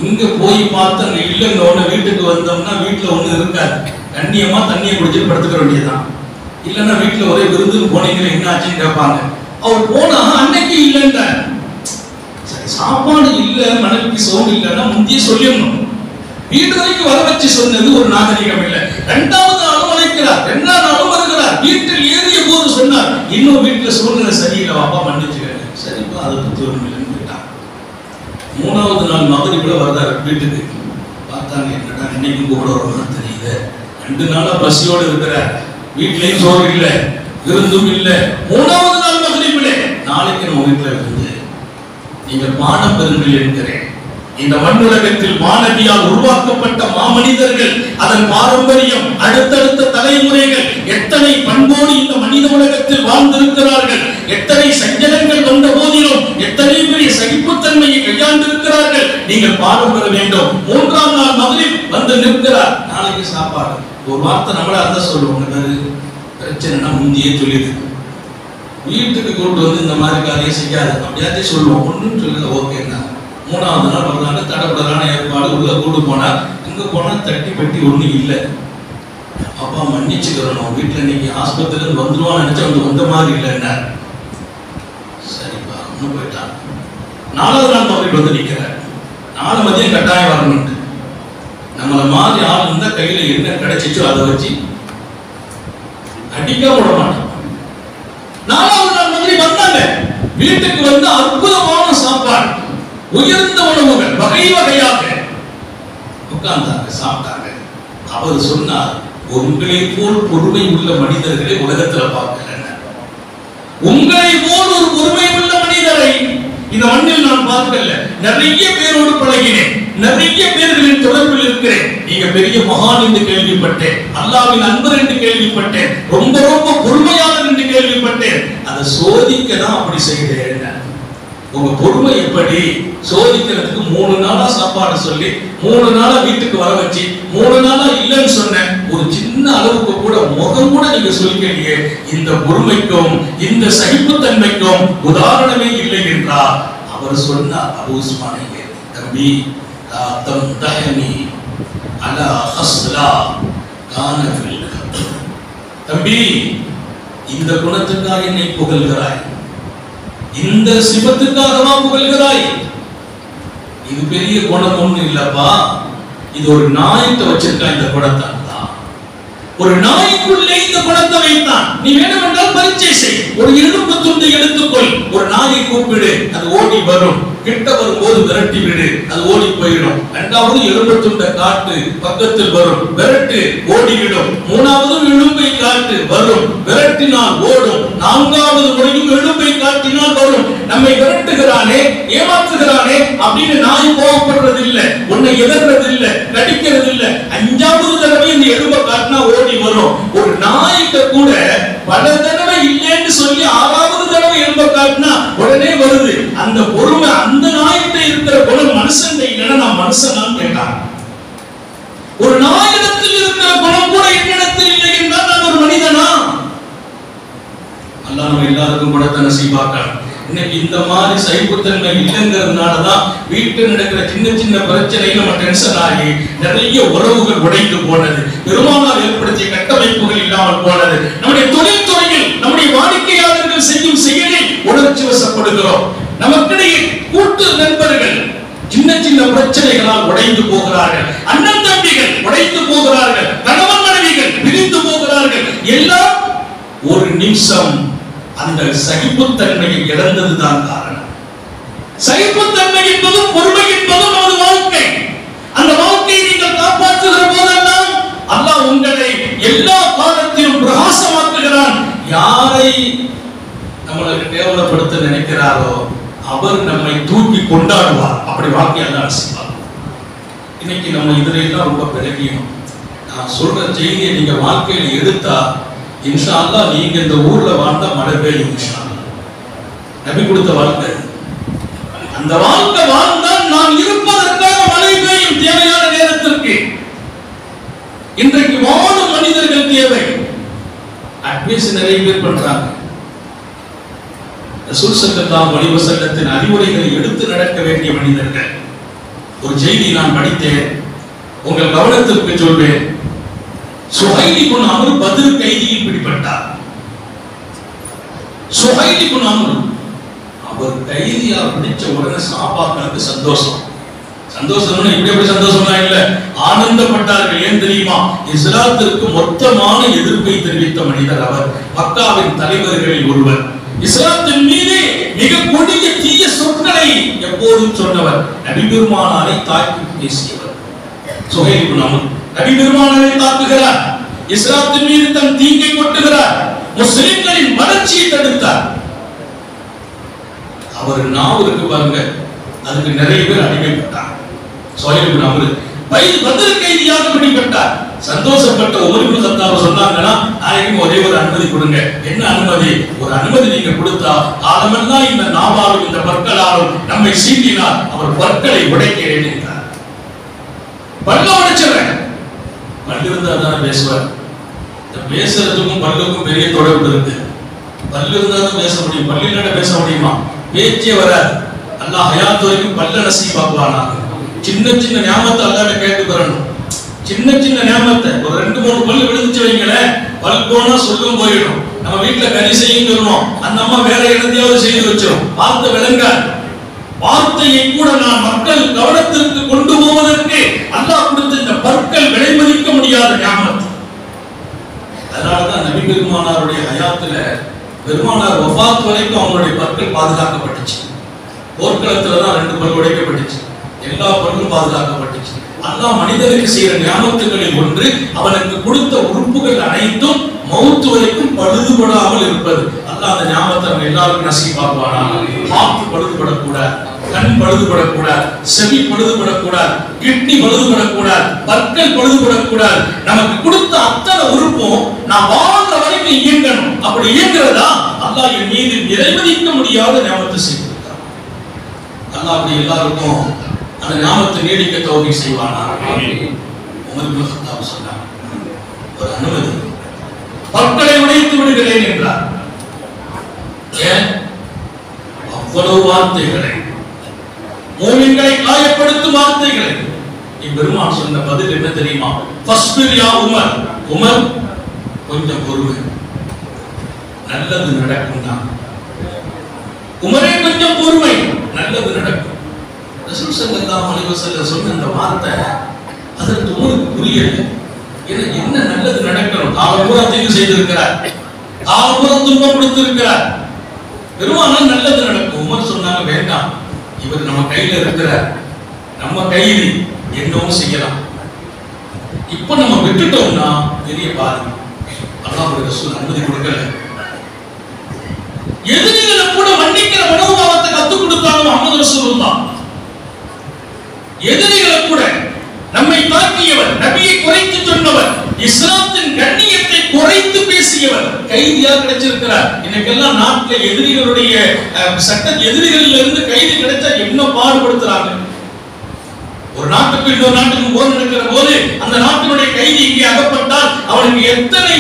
இங்க போய் பார்த்து அங்க இல்லைங்க ஒண்ணு, வீட்டுக்கு வந்தோம்னா வீட்டுல ஒண்ணு இருக்காது. கண்ணியமா தண்ணியை குடிச்சு படுத்துக்க வேண்டியதுதான். இல்லைன்னா வீட்டுல ஒரே விருந்துன்னு போனீங்களே என்ன ஆச்சுன்னு கேட்பாங்க. அவர் போனா அன்னைக்கு இல்லைன்ற, சரி சாப்பாடு இல்ல, மனைவிக்கு சோறு இல்லைன்னா முந்தைய சொல்லிடணும். வீட்டு வரைக்கும் வர வச்சு சொன்னது ஒரு நாகரிகம் இல்லை. 2வது நாளும் அழைக்கிறார், 2ஆம் நாளும் வருகிறார். வீட்டில் ஏறிய போது சொன்னார், இன்னும் வீட்டுல சூழ்நிலை சரியில்லை, அப்பா மன்னிச்சுக்க. சரிப்பா, அதை பத்தி ஒரு இல்லைன்னு கேட்டான். மூணாவது நாள் மகரிபுல வர்றாரு வீட்டுக்கு. பார்த்தாங்க, என்னடா இன்னைக்கு கூட வரணும்னு தெரியுது. 2 நாளா பசியோடு இருக்கிற, வீட்லயும் சோறு இல்ல, விருந்தும் இல்ல. மூணாவது நாள் மகரிபுல, நாளைக்கு நம்ம வீட்டுல இருந்து நீங்கள் பானம் பெறுங்கள் என்கிறேன். இந்த மண்ணுலகத்தில் மாணவியால் உருவாக்கப்பட்ட மாமனிதர்கள், அதன் பாரம்பரியம், அடுத்தடுத்த தலைமுறைகள் எத்தனை பண்போடு இந்த மனித உலகத்தில் வாழ்ந்திருக்கிறார்கள். எத்தனை சஞ்சலங்கள் வந்த போதிலும் எத்தனை பெரிய சகிப்புத்தன்மையை கையாண்டிருக்கிறார்கள். நீங்கள் பாடம் பெற வேண்டும். 3ஆம் நாள் மகரிப் வந்து நிற்கிறார். நாளைக்கு சாப்பாடு. ஒரு வார்த்தை நம்மள அதான் சொல்லுவோம், பிரச்சனைனா முந்தியே சொல்லிடு, வீட்டுக்கு கொண்டு வந்து இந்த மாதிரி காரியம் செய்யாது அப்படியாச்சும் சொல்லுவோம். ஒன்றும் சொல்லுங்க, ஓகேன்னா. 3ஆவது நாள் வர்றாங்க, தடப்படலான ஏற்பாடு. உள்ள கூட்டு போனார். இங்க போனா தட்டி பெட்டி ஒண்ணும் இல்லை. அப்பா மன்னிச்சுக்கிறோம், வீட்டுல இன்னைக்கு ஆஸ்பத்திரியில வந்துருவான்னு நினைச்சா வந்து வந்த மாதிரி இல்லைன்னா சரிப்பா ஒன்னும் போயிட்டான். 4ஆவது நாள் மகரிப் வந்து நிற்கிறார். 4 மதியம் கட்டாயம் வரணும். நம்மள மாதிரி ஆள் இருந்தா கையில என்ன கிடைச்சிச்சோ அதை வச்சு அடிக்க விட மாட்டோம். 4ஆவது நாள் மகரிப் வந்தாங்க. வீட்டுக்கு வந்து அற்புதமான சாப்பாடு, உயர்ந்த உணவுகள், வகை வகையாக உட்கார்ந்தாங்க, சாப்பிட்டாங்க. அவர் சொன்னார், உங்களை போல் பொறுமை உள்ள மனிதர்களை உலகத்துல பார்க்கல. உங்களை போல் ஒரு பொறுமை உள்ள மனிதரை இந்த மண்ணில் நான் பார்க்கல. நிறைய பேரோடு பழகினேன், நிறைய பேர்களின் தொடர்பில் இருக்கிறேன். நீங்க பெரிய மகான் என்று கேள்விப்பட்டேன், அல்லாஹ்வின் அன்பர் என்று கேள்விப்பட்டேன், ரொம்ப ரொம்ப பொறுமையாளர் என்று கேள்விப்பட்டேன். அதை சோதிக்க தான் அப்படி செய்தேன். உங்க பொறுமை எப்படி சோதிக்கிறதுக்கு 3 நாளா சாப்பாடு சொல்லி 3 நாளா வீட்டுக்கு வர வச்சு 3 நாளா இல்லைன்னு சொன்ன ஒரு சின்ன அளவுக்கு கூட முகம் கூட நீங்க சொல்லிக்கிறீங்க. இந்த பொறுமைக்கும் இந்த சகிப்புத்தன்மைக்கும் உதாரணமே இல்லை என்றார். அவர் சொன்னார், அபூ உஸ்மானே, தம்பி தம்தஹனி அலா ஹஸ்லா கான ஃபில் கப். தம்பி, இந்த குணத்துக்காக என்னை புகழ்கிறாய், இந்த சிவத்துக்காகவா புகழ்கிறாய்? இது பெரிய குணம் ஒண்ணு இல்லப்பா. இது ஒரு நாய்கிட்ட வச்சிருக்கா இந்த குணத்தை. ஒரு நாய்க்குள்ளே இந்த குணத்தை வைத்தான். நீ வேண்டுமென்றால் பரீட்சை செய். ஒரு எலும்பு துண்டை எடுத்துக்கொள், ஒரு நாயை கூப்பிடு, அது ஓடி வரும். கிட்ட வரும்போது விரட்டி விடு, அது ஓடி போயிடும். 2வது எலும்பு துண்டை காட்டு, பக்கத்தில் வரும், விரட்டு, ஓடிவிடும். 3வது எலும்பை காட்டு, வரும், விரட்டினால் ஓடும். 4வது முறையும் எலும்பை காட்டினால் வரும். நம்மை விரட்டுகிறானே, ஏமாற்றுகிறானே அப்படின்னு நாய் கோபப்படுறது இல்ல, உன்னை எதிர்றது இல்ல, கடிக்கிறது இல்ல. 5வது தடவை இந்த எலும்பை காட்டினா ஓடி வரும். ஒரு நாய்க்கு கூட பல தடவை இல்லைன்னு சொல்லி 6வது தடவை எலும்பை காட்டினா உடனே வருது. அந்த பொறுமை அந்த நாய்கிட்ட இருக்கிற குணம் மனுஷன் இல்லைன்னா நான் மனுஷன் கேட்டான். ஒரு நாயிடத்தில் இருக்கிற குணம் கூட என்னிடத்தில் இல்லை என்றால் நான் ஒரு மனிதனா? அல்லாஹ் நம்ம எல்லாருக்கும் குணத்தை நசீபாக்கணும். இன்னைக்கு இந்த மாதிரி சைப்புத்தன்மை இல்லைங்கிறதுனாலதான் வீட்டில் நடக்கிற சின்ன சின்ன பிரச்சனையை நம்ம டென்ஷன் ஆகி நிறைய உறவுகள் உடைந்து போனது, பெருமானார் ஏற்படுத்திய கட்டமைப்புகள் இல்லாமல் போனது. நம்முடைய தொழில்துறையில் நம்முடைய வாடிக்கையாளர்கள் செய்யும் செயலில் உணர்ச்சி வசப்படுகிறோம். நமக்கிடையே கூட்டு நண்பர்கள் சின்ன சின்ன பிரச்சனைகளால் உடைந்து போகிறார்கள். அண்ணன் தம்பிகள் உடைந்து போகிறார்கள். கணவன் மனைவிகள் பிரிந்து போகிறார்கள். எல்லாம் ஒரு நிமிஷம் அந்த சகிப்புத்தன்மையை இழந்ததுதான் காரணம். சகிப்புத்தன்மை என்பதும் பொறுமை என்பதும் ஒரு வாழ்க்கை. அந்த வாழ்க்கையை நீங்கள் காப்பாற்றுகிற போதெல்லாம் அல்லாஹ் உங்களை எல்லா காலத்திலும் பிரகாசமாக்குகிறான். யாரை நம்மளுக்கு கேவலப்படுத்த நினைக்கிறாரோ அவர் நம்மை தூக்கி கொண்டாடுவார். அப்படி வாழ்க்கையை அல்லாஹ் செய்வார். இன்னைக்கு நம்ம இதுல எல்லாம் ரொம்ப பிறகியும் நான் சொல்ற செய்தியை நீங்க வாழ்க்கையில எடுத்தா இன்ஷா அல்லாஹ் நீங்க இந்த ஊர்ல வாழ்ந்தா மழை பெய்யும். இன்ஷா அல்லாஹ் நபி கொடுத்த வாழ்க்கை. அந்த வாழ்க்கை வாழ்ந்தால் நாம் இருப்பதற்காக மழை பெய்யும் தேவையான நேரத்திற்கு. இன்றைக்கு வாழும் மனிதர்கள் தேவை. அட்வைஸ் நிறைய பேர் பண்றாங்க. ரசூல் ஸல்லல்லாஹு அலைஹி வஸல்லத்தின் அறிவுரைகளை எடுத்து நடக்க வேண்டிய மனிதர்கள். ஒரு செய்தி நான் படித்தேன், உங்கள் கவனத்திற்கு சொல்வேன். சுஹைல் இப்னு அம்ர் பத்ர் கைதியில் பிடிபட்டார். சுஹைல் இப்னு அம்ர் அவர் கைதியா பிடிச்ச உடனே சஹாபாக்களுக்கு சந்தோஷம். சந்தோஷம் இப்படி சந்தோஷமா இல்ல, ஆனந்தப்பட்டார்கள். ஏன் தெரியுமா? இஸ்லாத்திற்கு மொத்தமான எதிர்ப்பை தெரிவித்த மனிதர் அவர், மக்காவின் தலைவர்களில் ஒருவர். இஸ்லாத்தின் மீது மிக கொடிய தீய சொற்களை எப்போதும் சொன்னவர், நபி பெருமானாரை தாக்கி பேசியவர் சுஹைல் இப்னு அம்ர். நபி பெருமானாரை தாக்குகிறார், இஸ்லாத்தின் மீது தன் தீங்கை கொட்டுகிறார், முஸ்லிம்களின் வளர்ச்சியை தடுத்தார். அவர் நாவருக்கு பாருங்க, அதுக்கு நிறைய பேர் அடிமைப்பட்டார். சுஹைல் இப்னு அம்ர் பதில் கைதியாக பிடிபட்டார். சந்தோஷப்பட்ட உமர் இப்னு கத்தாப் சொன்னாங்கன்னா, நாளைக்கு ஒரே ஒரு அனுமதி கொடுங்க. என்ன அனுமதி? ஒரு அனுமதி நீங்க கொடுத்தா காலமெல்லாம் இந்த நாவாலும் இந்த பற்களாலும் நம்மை சீண்டினார், அவர் பற்களை உடைக்கிறேன் என்றார். பல்ல உடைச்சிடுறேன். பல்லு இருந்தா தானே பேசுவார். பேசுறதுக்கும் பல்லுக்கும் பெரிய தொடர்பு இருக்கு. பல்லு இருந்தா தான் பேச முடியும், பல்லு இல்லாத பேச முடியுமா? பேச்சே வராது. அல்லாஹ் ஹயாத் வரைக்கும் பல்ல நசீபாக்குவானா. சின்ன சின்ன ஞாபகத்தை அல்லாஹ்ட்ட கேட்டு பெறணும். சின்ன சின்ன ஞாபகத்தை ஒரு 2-3 பல்லு விழுந்துச்சு வைங்களேன், பல் போனா சொல்லும் போயிடும். நம்ம வீட்டுல கறி செய்யும் சொல்லுவோம், அந்த அம்மா வேற இடத்தையாவது செய்து வச்சிடும். வார்த்தை விளங்க, வார்த்தையை கூட நான் மக்கள் கவனத்திற்கு கொண்டு போவதற்கு அல்லாஹ் கொடுத்த இந்த பற்கள் விலை மதிக்க முடியாத ஞாபகம். அதனாலதான் நபி பெருமானாருடைய ஹயாத்துல பெருமானார் வஃபாத் வரைக்கும் அவங்களுடைய பற்கள் பாதுகாக்கப்பட்டுச்சு. போர்க்களத்துலதான் 2 பல் உடைக்கப்பட்டுச்சு, எல்லா பல்லும் பாதுகாக்கப்பட்டுச்சு. அல்லாஹ் மனிதனுக்கு செய்யற ஞாபகங்களில் ஒன்று, அவனுக்கு கொடுத்த உறுப்புகள் அனைத்தும் மௌத்து வரைக்கும் பழுதுபடாமல் இருப்பது. அல்லாஹ் அந்த ஞாபகத்தை நம்ம எல்லாருக்கும் நசீபாக்குவானா. ஹார்ட் பழுதுபடக்கூடாது, கண் பழுதுபடக்கூடாது, செவி பழுதுபடக்கூடாது, கிட்னி பழுதுபடக்கூடாது, பற்கள் பழுதுபடக்கூடாது. நமக்கு கொடுத்த அத்தனை உறுப்பும் நான் வாழ்ற வரைக்கும் இயங்கணும். அப்படி இயங்குறதா அல்லாஹ் என் மீது நிறைவேற்ற முடியாத ஞாபகத்தை செய்திருக்கிறார். அல்லாஹ் அப்படி எல்லாருக்கும் அந்த ஞாபகத்தை நீடிக்க தௌஃபீக் செய்வானா. உமர் இப்னு கத்தாப் சொன்னார், ஒரு அனுமதி, பற்களை உடைத்து விடுகிறேன் என்றார். ஏன்? அவ்வளவு வார்த்தைகளை, மூமின்களை காயப்படுத்தும் வார்த்தைகளை. பெருமான் சொன்ன பதில் என்ன தெரியுமா? ஃபஸ்பிர் யா உமர், உமர் கொஞ்சம் பொறுமை, நல்லது நடக்கும் தான். உமரே கொஞ்சம் பொறுமை, நல்லது நடக்கும். ரசூல் ஸல்லல்லாஹு அலைஹி வஸல்லம் சொன்ன அந்த வார்த்தை அதற்கு உமருக்கு புரியல. என்ன நல்லது நடக்கணும்? காலம் பூரா தீங்கு செய்திருக்கிறார், காலம் பூரா துன்பம் கொடுத்திருக்கிறார். பெருமானால் நல்லது நடக்கும். உமர் சொன்னாங்க, வேண்டாம், இவர் நம்ம கையில இருக்கிறார், நம்ம கையில் என்னவும் செய்யலாம். இப்ப நம்ம விட்டுட்டோம்னா பெரிய பாதி. அல்லாஹ்வுடைய ரசூல் அனுமதி கொடுக்கல. எதிரிகளை கூட மன்னிக்கிற மனோபாவத்தை கத்துக் கொடுத்தாங்க முஹம்மது ரசூலுல்லாஹ். எதிரிகளை கூட, நம்மை தாக்கியவர், நபியை குறைத்து சொன்னவர், இஸ்லாத்தின் கண்ணியத்தை குறைத்து பேசியவர் கைதியாக கிடைச்சிருக்கிறார். இன்னைக்கெல்லாம் நாட்டில் எதிரிகளுடைய சட்ட எதிரிகளில் இருந்து கைதி கிடைச்சா என்ன பாடுபடுத்துறாங்க. ஒரு நாட்டுக்கு இன்னொரு நாட்டுக்கு போர் நடக்கிற போது அந்த நாட்டினுடைய கைதி இங்கே அகப்பட்டால் அவனுக்கு எத்தனை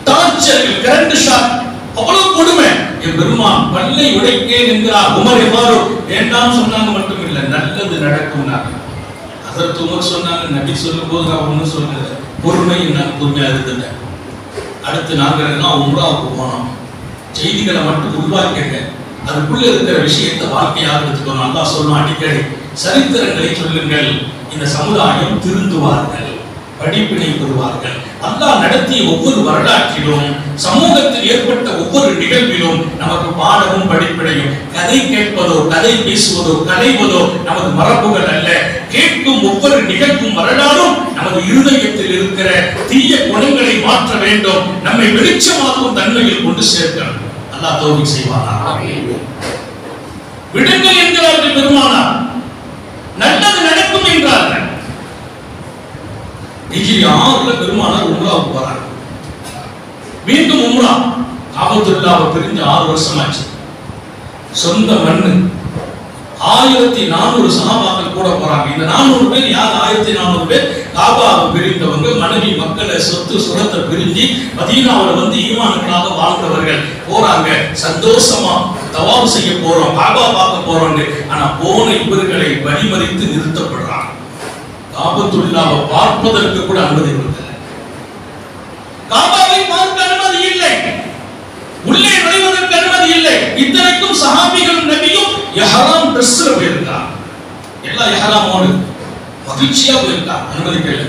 டார்ச்சர்கள், கரண்ட் ஷாக், அவ்வளவு கொடுமை. என் பெருமான் பல்லை உடைக்கேன் என்கிறார். உமர் எவ்வாறு வேண்டாம் சொன்னாங்க மட்டுமில்லை, நல்லது நடக்கும். அதற்கு உமர் சொன்னாங்க, நபி சொல்லும் போது நான் ஒன்னும் சொல்லல, பொறுமை நான் பொறுமையா இருந்தேன். அடுத்து நாங்கள் எல்லாம் உம்ராவுக்கு போனோம். செய்திகளை மட்டும் உருவாக்கிங்க, அதுக்குள்ள இருக்கிற விஷயத்தை வாழ்க்கையாக எடுத்துக்கணும். அல்லாஹ் சொல்லும் அடிக்கடி, சரித்திரங்களை சொல்லுங்கள், இந்த சமுதாயம் திருந்துவார்கள், படிப்பினை பெறுவார்கள். அல்லாஹ் நடத்திய ஒவ்வொரு வரலாற்றிலும், சமூகத்தில் ஏற்பட்ட ஒவ்வொரு நிகழ்விலும் நமக்கு பாடமும் படிப்பினையும். கதை கேட்பதோ, கதை பேசுவதோ, கலைவதோ நமது மரபுகள் அல்ல. கேட்கும் ஒவ்வொரு நிகழ்வும் வரலாறும் நமது இருதயத்தில் இருக்கிற தீய குணங்களை மாற்ற வேண்டும், நம்மை வெளிச்சமாக்கும் தன்மையில் கொண்டு சேர்க்கணும். அல்லாஹ் தௌஃபீக் செய்வானா. விடுங்கள் என்கிறார்கள் பெருமானார், நல்லது நடக்கும் என்றார்கள். ஹிஜ்ரி 6ல பெருமானார் உம்ராவுக்கு போறாங்க. மீண்டும் உம்ரா. காபத்துல்லாஹ்வை பிரிஞ்சு 6 வருஷம் ஆச்சு. சொந்த மண்ணு. 1400 சஹாபாக்கள் கூட போறாங்க. இந்த 400 பேர் யார்? 1400 பேர் காபாவை பிரிந்தவங்க, மனைவி மக்களை சொத்து சுரத்தை பிரிஞ்சு மதீனாவுல வந்து ஈமானுக்காக வாழ்ந்தவர்கள் போறாங்க. சந்தோஷமா தவாப் செய்ய போறோம், காபா பார்க்க போறோம். ஆனா போன இவர்களை வழிமறித்து நிறுத்தப்படுறாங்க. காபத்துல்லாஹ்வை பார்ப்பதற்கு கூட அனுமதி கொடுக்கல. காபாவை பார்க்க அனுமதி இல்லை, உள்ளே நுழைவதற்கு அனுமதி இல்லை. இத்தனைக்கும் சஹாபிகளும் நபியும் இஹ்ராம் ட்ரெஸ்ல போயிருக்காங்க. எல்லாம் இஹ்ராமோடு மகிழ்ச்சியா போயிருக்கா, அனுமதிக்கல.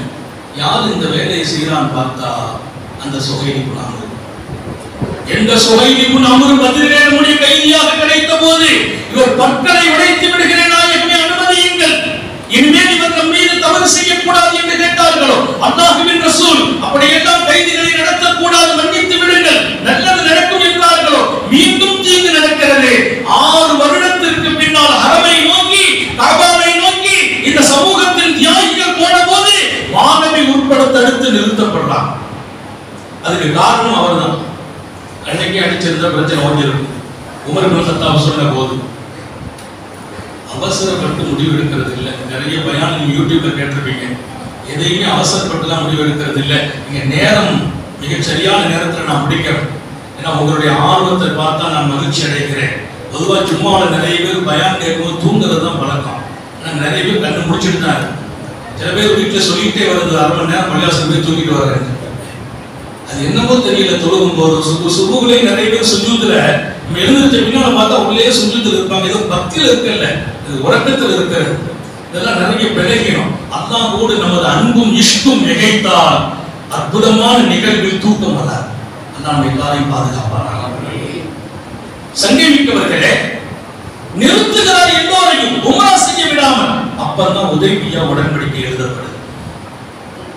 யார் இந்த வேலையை செய்யறான்னு பார்த்தா அந்த சுஹைல் இப்னு அம்ர். எந்த சுஹைல் இப்னு அம்ர் பதினேழுடைய கைதியாக கிடைத்த போது இவர் பற்களை உடைத்து விடுகிறேன் நாயகமே அனுமதியுங்கள், இனிமேல் இவர் நம் மீது தவறு செய்யக்கூடாது என்று கேட்டார்களோ அல்லாஹ்வின் ரசூல் அப்படியெல்லாம் கைதிகளை நடத்தக்கூடாது, மன்னித்து விடுங்கள், நல்லது நடக்கும் என்றார்களோ மீண்டும் தீங்கு நடக்கிறது. 6 வருடத்திற்கு பின்னால் ஹரமை நோக்கி கஅபாவை நோக்கி இந்த சமூகத்தின் தியாகிகள் போன போது மாணவி உட்பட தடுத்து நிறுத்தப்படுறார். அதுக்கு காரணம் அவர்தான். அன்னைக்கு அடிச்சிருந்த பிரச்சனை ஓடிருக்கும். உமர் இப்னு கத்தாப் சொன்ன போது அவசரப்பட்டு முடிவு எடுக்கிறது இல்லை. நிறைய பயான் நீங்க யூடியூப்ல கேட்டிருப்பீங்க. எதையுமே அவசரப்பட்டுலாம் முடிவு எடுக்கிறது இல்லை. நீங்க நேரம் மிக சரியான நேரத்தில் நான் முடிக்கிறேன். ஏன்னா உங்களுடைய ஆர்வத்தை பார்த்தா நான் மகிழ்ச்சி அடைகிறேன். பொதுவாக ஜும்மாவில் நிறைய பேர் பயான் கேட்கும்போது தூங்குறது தான் பழக்கம். ஆனால் நிறைய பேர் கண்ணு முடிச்சுட்டு தான் இருக்கு. சில பேர் வீட்டில் சொல்லிக்கிட்டே வருது, 1/2 மணி நேரம் பள்ளிவாசல் போய் தூக்கிட்டு வர்றாங்க. அது என்னமோ தெரியல. தொழுகும் போது சுபுகளே நிறைய பேர் சுஜூதுல எழுந்திருச்ச பின்னால பார்த்தா உள்ளே சுஜூதுல இருப்பாங்க. ஏதோ பக்தியில இருக்கல, இது உறக்கத்தில் இருக்கிறது. இதெல்லாம் நிறைய பிழைக்கணும். அல்லாஹ்வோடு நமது அன்பும் இஷ்கும் மிகைத்தால் அற்புதமான நிகழ்வில் தூக்கம் வராது. அல்லாஹ் நம்மை எல்லாரையும் பாதுகாப்பானாக. சங்கமிக்கவர்களே, நிறுத்துகிறார் எல்லோரையும் உம்ரா செய்ய விடாமல். அப்பதான் உதைபியா உடன்படிக்கை எழுதப்படுது.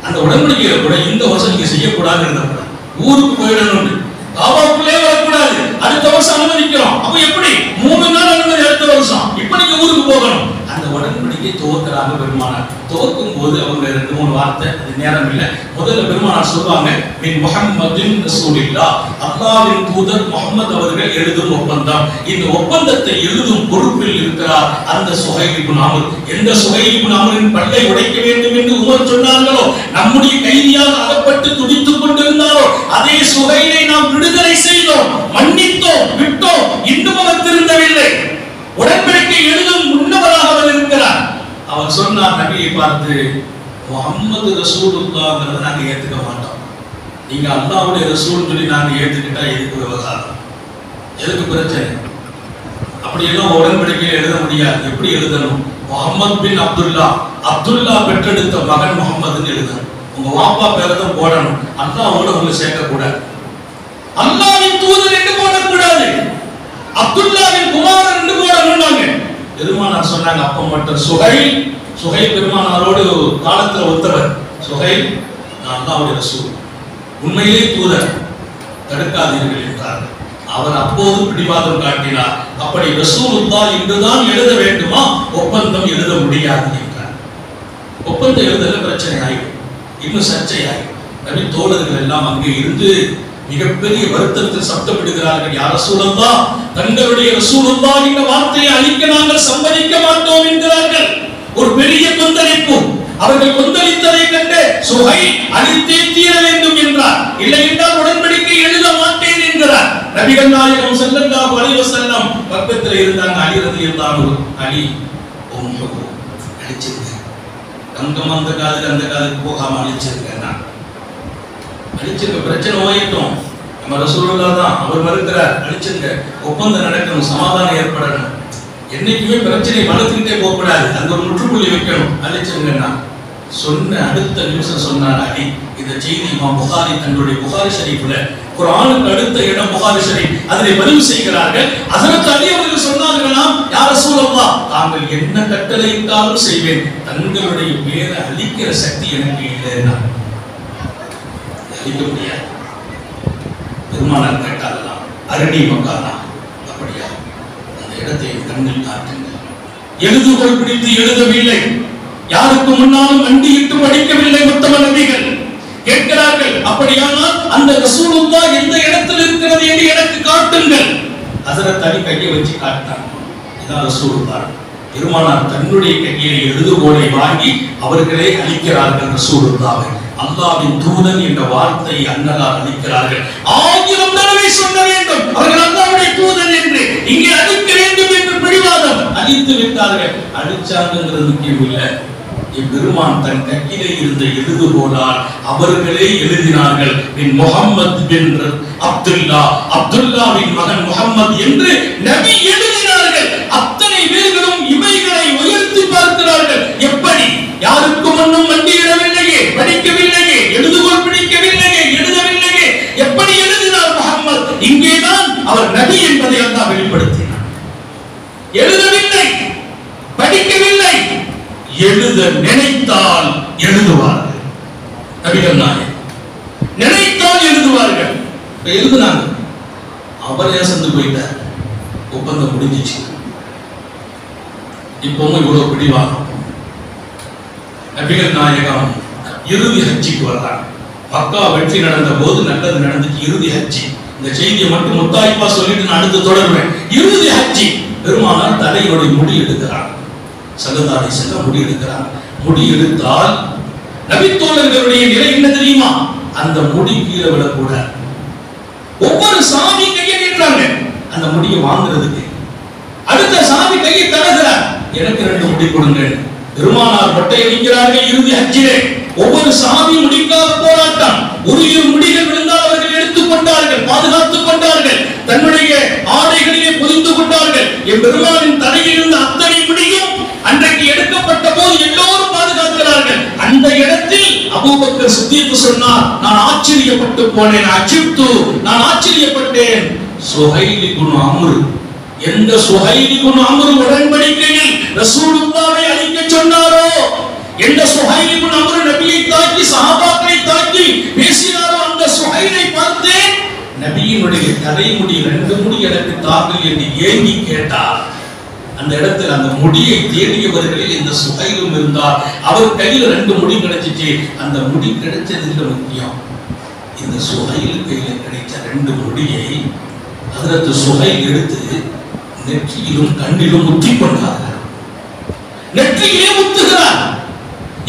அந்த உடன்படிக்கையில கூட இந்த வருஷம் நீங்க செய்யக்கூடாது எழுதப்படாது. ஊருக்கு போயிடணும், காபாவுக்குள்ளே வரக்கூடாது, அடுத்த வருஷம் அனுமதிக்கிறோம். அப்ப எப்படி 3 நாள் அனுமதி, அடுத்த வருஷம் இப்ப நீங்க ஊருக்கு போகணும். அந்த உடன்படிக்கை துவக்கிறாங்க பெருமானார். துவக்கும் போது அவங்க 2-3 வார்த்தை, அது நேரம் இல்லை. முதல்ல பெருமானார் சொல்லுவாங்க, மின் முஹம்மதின் ரசூலில்லாஹ், அல்லாஹ்வின் தூதர் முஹம்மது அவர்கள் எழுதும் ஒப்பந்தம். இந்த ஒப்பந்தத்தை எழுதும் பொறுப்பில் இருக்கிறார் அந்த சுஹைல் இப்னு அம்ர். எந்த சுஹைல் இப்னு அம்ரின் பல்லை உடைக்க வேண்டும் என்று உமர் சொன்னார்களோ, நம்முடைய கைதியாக அகப்பட்டு துடித்துக் கொண்டிருந்தாரோ அதே சுஹைலை நாம் விடுதலை செய்தோம், மன்னித்தோம், விட்டோம். இன்னும் அவர் திருந்தவில்லை. உடன்படிக்கை எழுதும் முன்னவராக அவர் இருக்கிறார். அவர் சொன்னார் நபியை பார்த்து, முஹம்மது ரசூலுல்லாஹ்ங்கறத நாங்க ஏத்துக்க மாட்டோம். நீங்க அல்லாஹ்வுடைய ரசூல் சொல்லி நாங்க ஏத்துக்கிட்டா எதுக்கு விவகாரம், எதுக்கு பிரச்சனை? அப்படி எல்லாம் உடன்படிக்கையில் எழுத முடியாது. எப்படி எழுதணும்? முஹம்மது பின் அப்துல்லா, அப்துல்லா பெற்றெடுத்த மகன் முஹம்மதுன்னு எழுதணும். உங்க வாப்பா பேரை தான் போடணும். அல்லாஹ்வோட உங்களை சேர்க்க கூடாது. அல்லாஹ்வின் தூதர் என்று போடக்கூடாது. அப்துல்லாவின் குமாரன் என்று போடணும்னாங்க. பெருமானார் சொன்னாங்க, அப்ப மட்டும் சுஹைல் பெருமானாரோடு காலத்துல ஒத்தவர். சுஹைல் நான் அல்லாஹ்வுடைய ரசூல், உண்மையிலே தூதர், தடுக்காதீர்கள் என்றார். அவர் அப்போது பிடிவாதம் காட்டினார். அப்படி ரசூலுல்லாஹ் என்றுதான் எழுத வேண்டுமா, ஒப்பந்தம் எழுத முடியாது என்றார். ஒப்பந்தம் எழுதல பிரச்சனை ஆயிடும், இன்னும் சர்ச்சையாயிடும். நபி தோழர்கள் எல்லாம் அங்கே இருந்து மிகப்பெரிய வருத்தத்தில் சப்தமிடுகிறார்கள். யா ரசூலல்லாஹ், தங்களுடைய ரசூலுல்லாஹ் என்ற வார்த்தையை அழிக்க நாங்கள் சம்மதிக்க மாட்டோம் என்கிறார்கள். ஒரு பெரிய கொந்தளிப்பு. அவர்கள் கொந்தளித்ததை கண்டு சுஹைல் அழித்தே தீர வேண்டும் என்றார். இல்லை என்றால் உடன்படிக்கை எழுத மாட்டேன் என்கிறார். நபிகள் நாயகம் ஸல்லல்லாஹு அலைஹி வஸல்லம் பக்கத்தில் இருந்தாங்க. அலி ரலியல்லாஹு அன்ஹு, அலி அழிச்சிருங்க, தங்கம் அந்த காதுக்கு போகாம அழிச்சிருங்க, அழிச்சிருக்க, பிரச்சனை ஓயிட்டோம். நம்ம ரசூலுல்லாஹ் தான், அவர் மறுக்கிறார், அழிச்சிருங்க, ஒப்பந்தம் நடக்கணும், சமாதானம் ஏற்படணும். என்னைக்குமே பிரச்சனை வளர்த்துக்கிட்டே போகக்கூடாது, அந்த ஒரு முற்றுப்புள்ளி வைக்கணும். அழிச்சிருங்கன்னா சொன்ன அடுத்த நிமிஷம் சொன்னார் அலி. இந்த செய்தி இமாம் புகாரி தன்னுடைய புகாரி ஷரீஃப்ல, குர்ஆனுக்கு அடுத்த இடம் புகாரி ஷரீஃப், அதிலே பதிவு செய்கிறார்கள். ஹஜ்ரத் அலி அவர்கள் சொன்னார்களாம், யா ரசூலல்லாஹ், தாங்கள் என்ன கட்டளையிட்டாலும் செய்வேன், தங்களுடைய பேரை அழிக்கிற சக்தி எனக்கு இல்லைன்னா அழிக்க முடியாது. பெருமானார் கேட்டார்களாம், அரணி மக்கானா, அப்படியா, அந்த இடத்தை கண்ணில் காட்டுங்கள். எழுதுகோள் பிடித்து எழுதவில்லை, யாருக்கு முன்னாலும் மண்டியிட்டு படிக்கவில்லை. உத்தம நபிகள் கேட்கிறார்கள், அப்படியானால் அந்த ரசூலுல்லாஹ் எந்த இடத்தில் இருக்கிறது என்று எனக்கு காட்டுங்கள். ஹஜ்ரத் அலி கையை வச்சு காட்டினார், இதான் ரசூலுல்லாஹ். பெருமானார் தன்னுடைய கையிலே எழுதுகோலை வாங்கி அவர்களே அளிக்கிறார்கள் ரசூலுல்லாஹ். அல்லாஹ்வின் தூதன் என்ற வார்த்தை அன்னலால் அளிக்கிறார்கள். 1000 தடவை சொல்ல வேண்டும் அவர்கள் அல்லாஹ்வுடைய தூதன் என்று, இங்கே அளிக்க வேண்டும் என்று பிடிவாதம், அளித்து விட்டார்கள். அடிச்சாங்கிறது முக்கியம் இல்லை. பெருமான் தன் கையிலே இருந்த எழுதுகோலால் அவர்களே எழுதினார்கள், பின் முஹம்மது பின் அப்துல்லா, அப்துல்லாவின் மகன் முஹம்மது என்று நபி எழுதினார்கள். அத்தனை பேர்களும் இவைகளை உயர்த்தி பார்க்கிறார்கள். எப்படி, யாருக்கு என்பதை அல்லாஹ் வெளிப்படுத்தினார். எழுதவில்லை, படிக்கவில்லை, எழுத நினைத்தால் எழுதுவார்கள். நபிகள் நாயகம் நினைத்தால் எழுதுவார்கள். எழுதுனாங்க, அவர் ஏசந்து போயிட்டார், ஒப்பந்தம் முடிஞ்சிச்சு. இப்பவும் இவ்வளவு பிடிவாங்க. நபிகள் நாயகம் இறுதி ஹஜ்ஜிக்கு வர்றாங்க. மக்கா வெற்றி நடந்த போது நல்லது நடந்துச்சு, இறுதி ஹஜ்ஜி. இந்த செய்தியை மட்டும் முத்தாய்ப்பா சொல்லிட்டு நான் அடுத்து தொடர்வேன். இறுதி ஹஜ்ஜி. பெருமானார் தலையோட முடி எடுக்கிறார், சல்லல்லாஹு அலைஹி வஸல்லம் முடி எடுக்கிறார். முடி எடுத்தால் நபித்தோழர்களுடைய நிலை என்ன தெரியுமா? அந்த முடி கீழே விடக்கூடாது. ஒவ்வொரு சாமி கையை நீட்டுறாங்க அந்த முடியை வாங்குறதுக்கு. அடுத்த சாமி கையை தடகிறார், எனக்கு 2 முடி கொடுங்க. பெருமானார் பட்டை அடிக்கிறார்கள் இறுதி ஹஜ்ஜிலே. ஒவ்வொரு சாமி முடிக்காத போராட்டம். ஒரு முடிகள் விழுந்தால் அவர்கள் எடுத்துக் கொண்டார்கள், பாதுகாத்துக் கொண்டார்கள், தன்னுடைய ஆடைகளிலே பொதிந்து கொண்டார்கள். என் பெருமானின் தலையில் இருந்த அத்தனை முடியும் அன்றைக்கு எடுக்கப்பட்ட போது எல்லோரும் பாதுகாக்கிறார்கள். அந்த இடத்தில் அபூபக்கர் சித்திக் சொன்னார், நான் ஆச்சரியப்பட்டு போனேன். அஜிப்து, நான் ஆச்சரியப்பட்டேன். சுஹைல் இப்னு அம்ர், எந்த சுஹைல் இப்னு அம்ர் உடன்படிக்கையில் ரசூலுல்லாஹை அழிக்க சொன்னாரோ, எந்த சுஹைல் இப்னு அம்ர் நபியை தாக்கி சஹாபாக்களை தாக்கி பேசினாரோ, அந்த சுஹைலை பார்த்தேன். நபியினுடைய தலைமுடி 2 முடி எனக்கு தாக்கல் என்று ஏங்கி கேட்டார். அந்த இடத்தில் அந்த முடியை தேடியவர்களில் இந்த சுஹைலும் இருந்தார். அவர் கையில் 2 முடி கிடைச்சிச்சு. அந்த முடி கிடைச்சது இல்ல முக்கியம், இந்த சுஹைல் கையில் கிடைச்ச 2 முடியை ஹஜ்ரத் சுஹைல் எடுத்து நெற்றியிலும் கண்ணிலும் முத்திக் கொண்டார்கள். நெற்றியிலே முத்துகிறார்.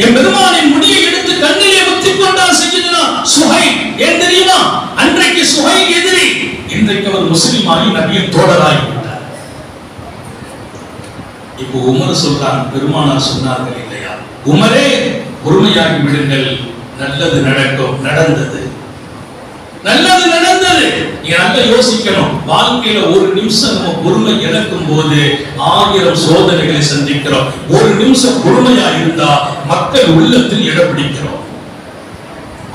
என் பெருமானின் முடியை எடுத்து கண்ணிலே முத்திக் கொண்டார் செய்யுதுனா சுஹைல். ஏன் தெரியுமா? அன்றைக்கு சுஹைல் எதிரி, இன்றைக்கு அவர் முஸ்லிமாகி நபியின் தோழராகி விட்டார். இப்போ உமர் சொல்றான், பெருமானார் சொன்னார்கள் இல்லையா, உமரே பொறுமையாகி விடுங்கள், நல்லது நடக்கும். நடந்தது, நல்லது நடந்தது. நீங்க நல்லா யோசிக்கணும். வாழ்க்கையில ஒரு நிமிஷம் நம்ம பொறுமை இழக்கும் போது 1000 சோதனைகளை சந்திக்கிறோம். ஒரு நிமிஷம் பொறுமையா இருந்தா மக்கள் உள்ளத்தில் இடம் பிடிக்கிறோம்.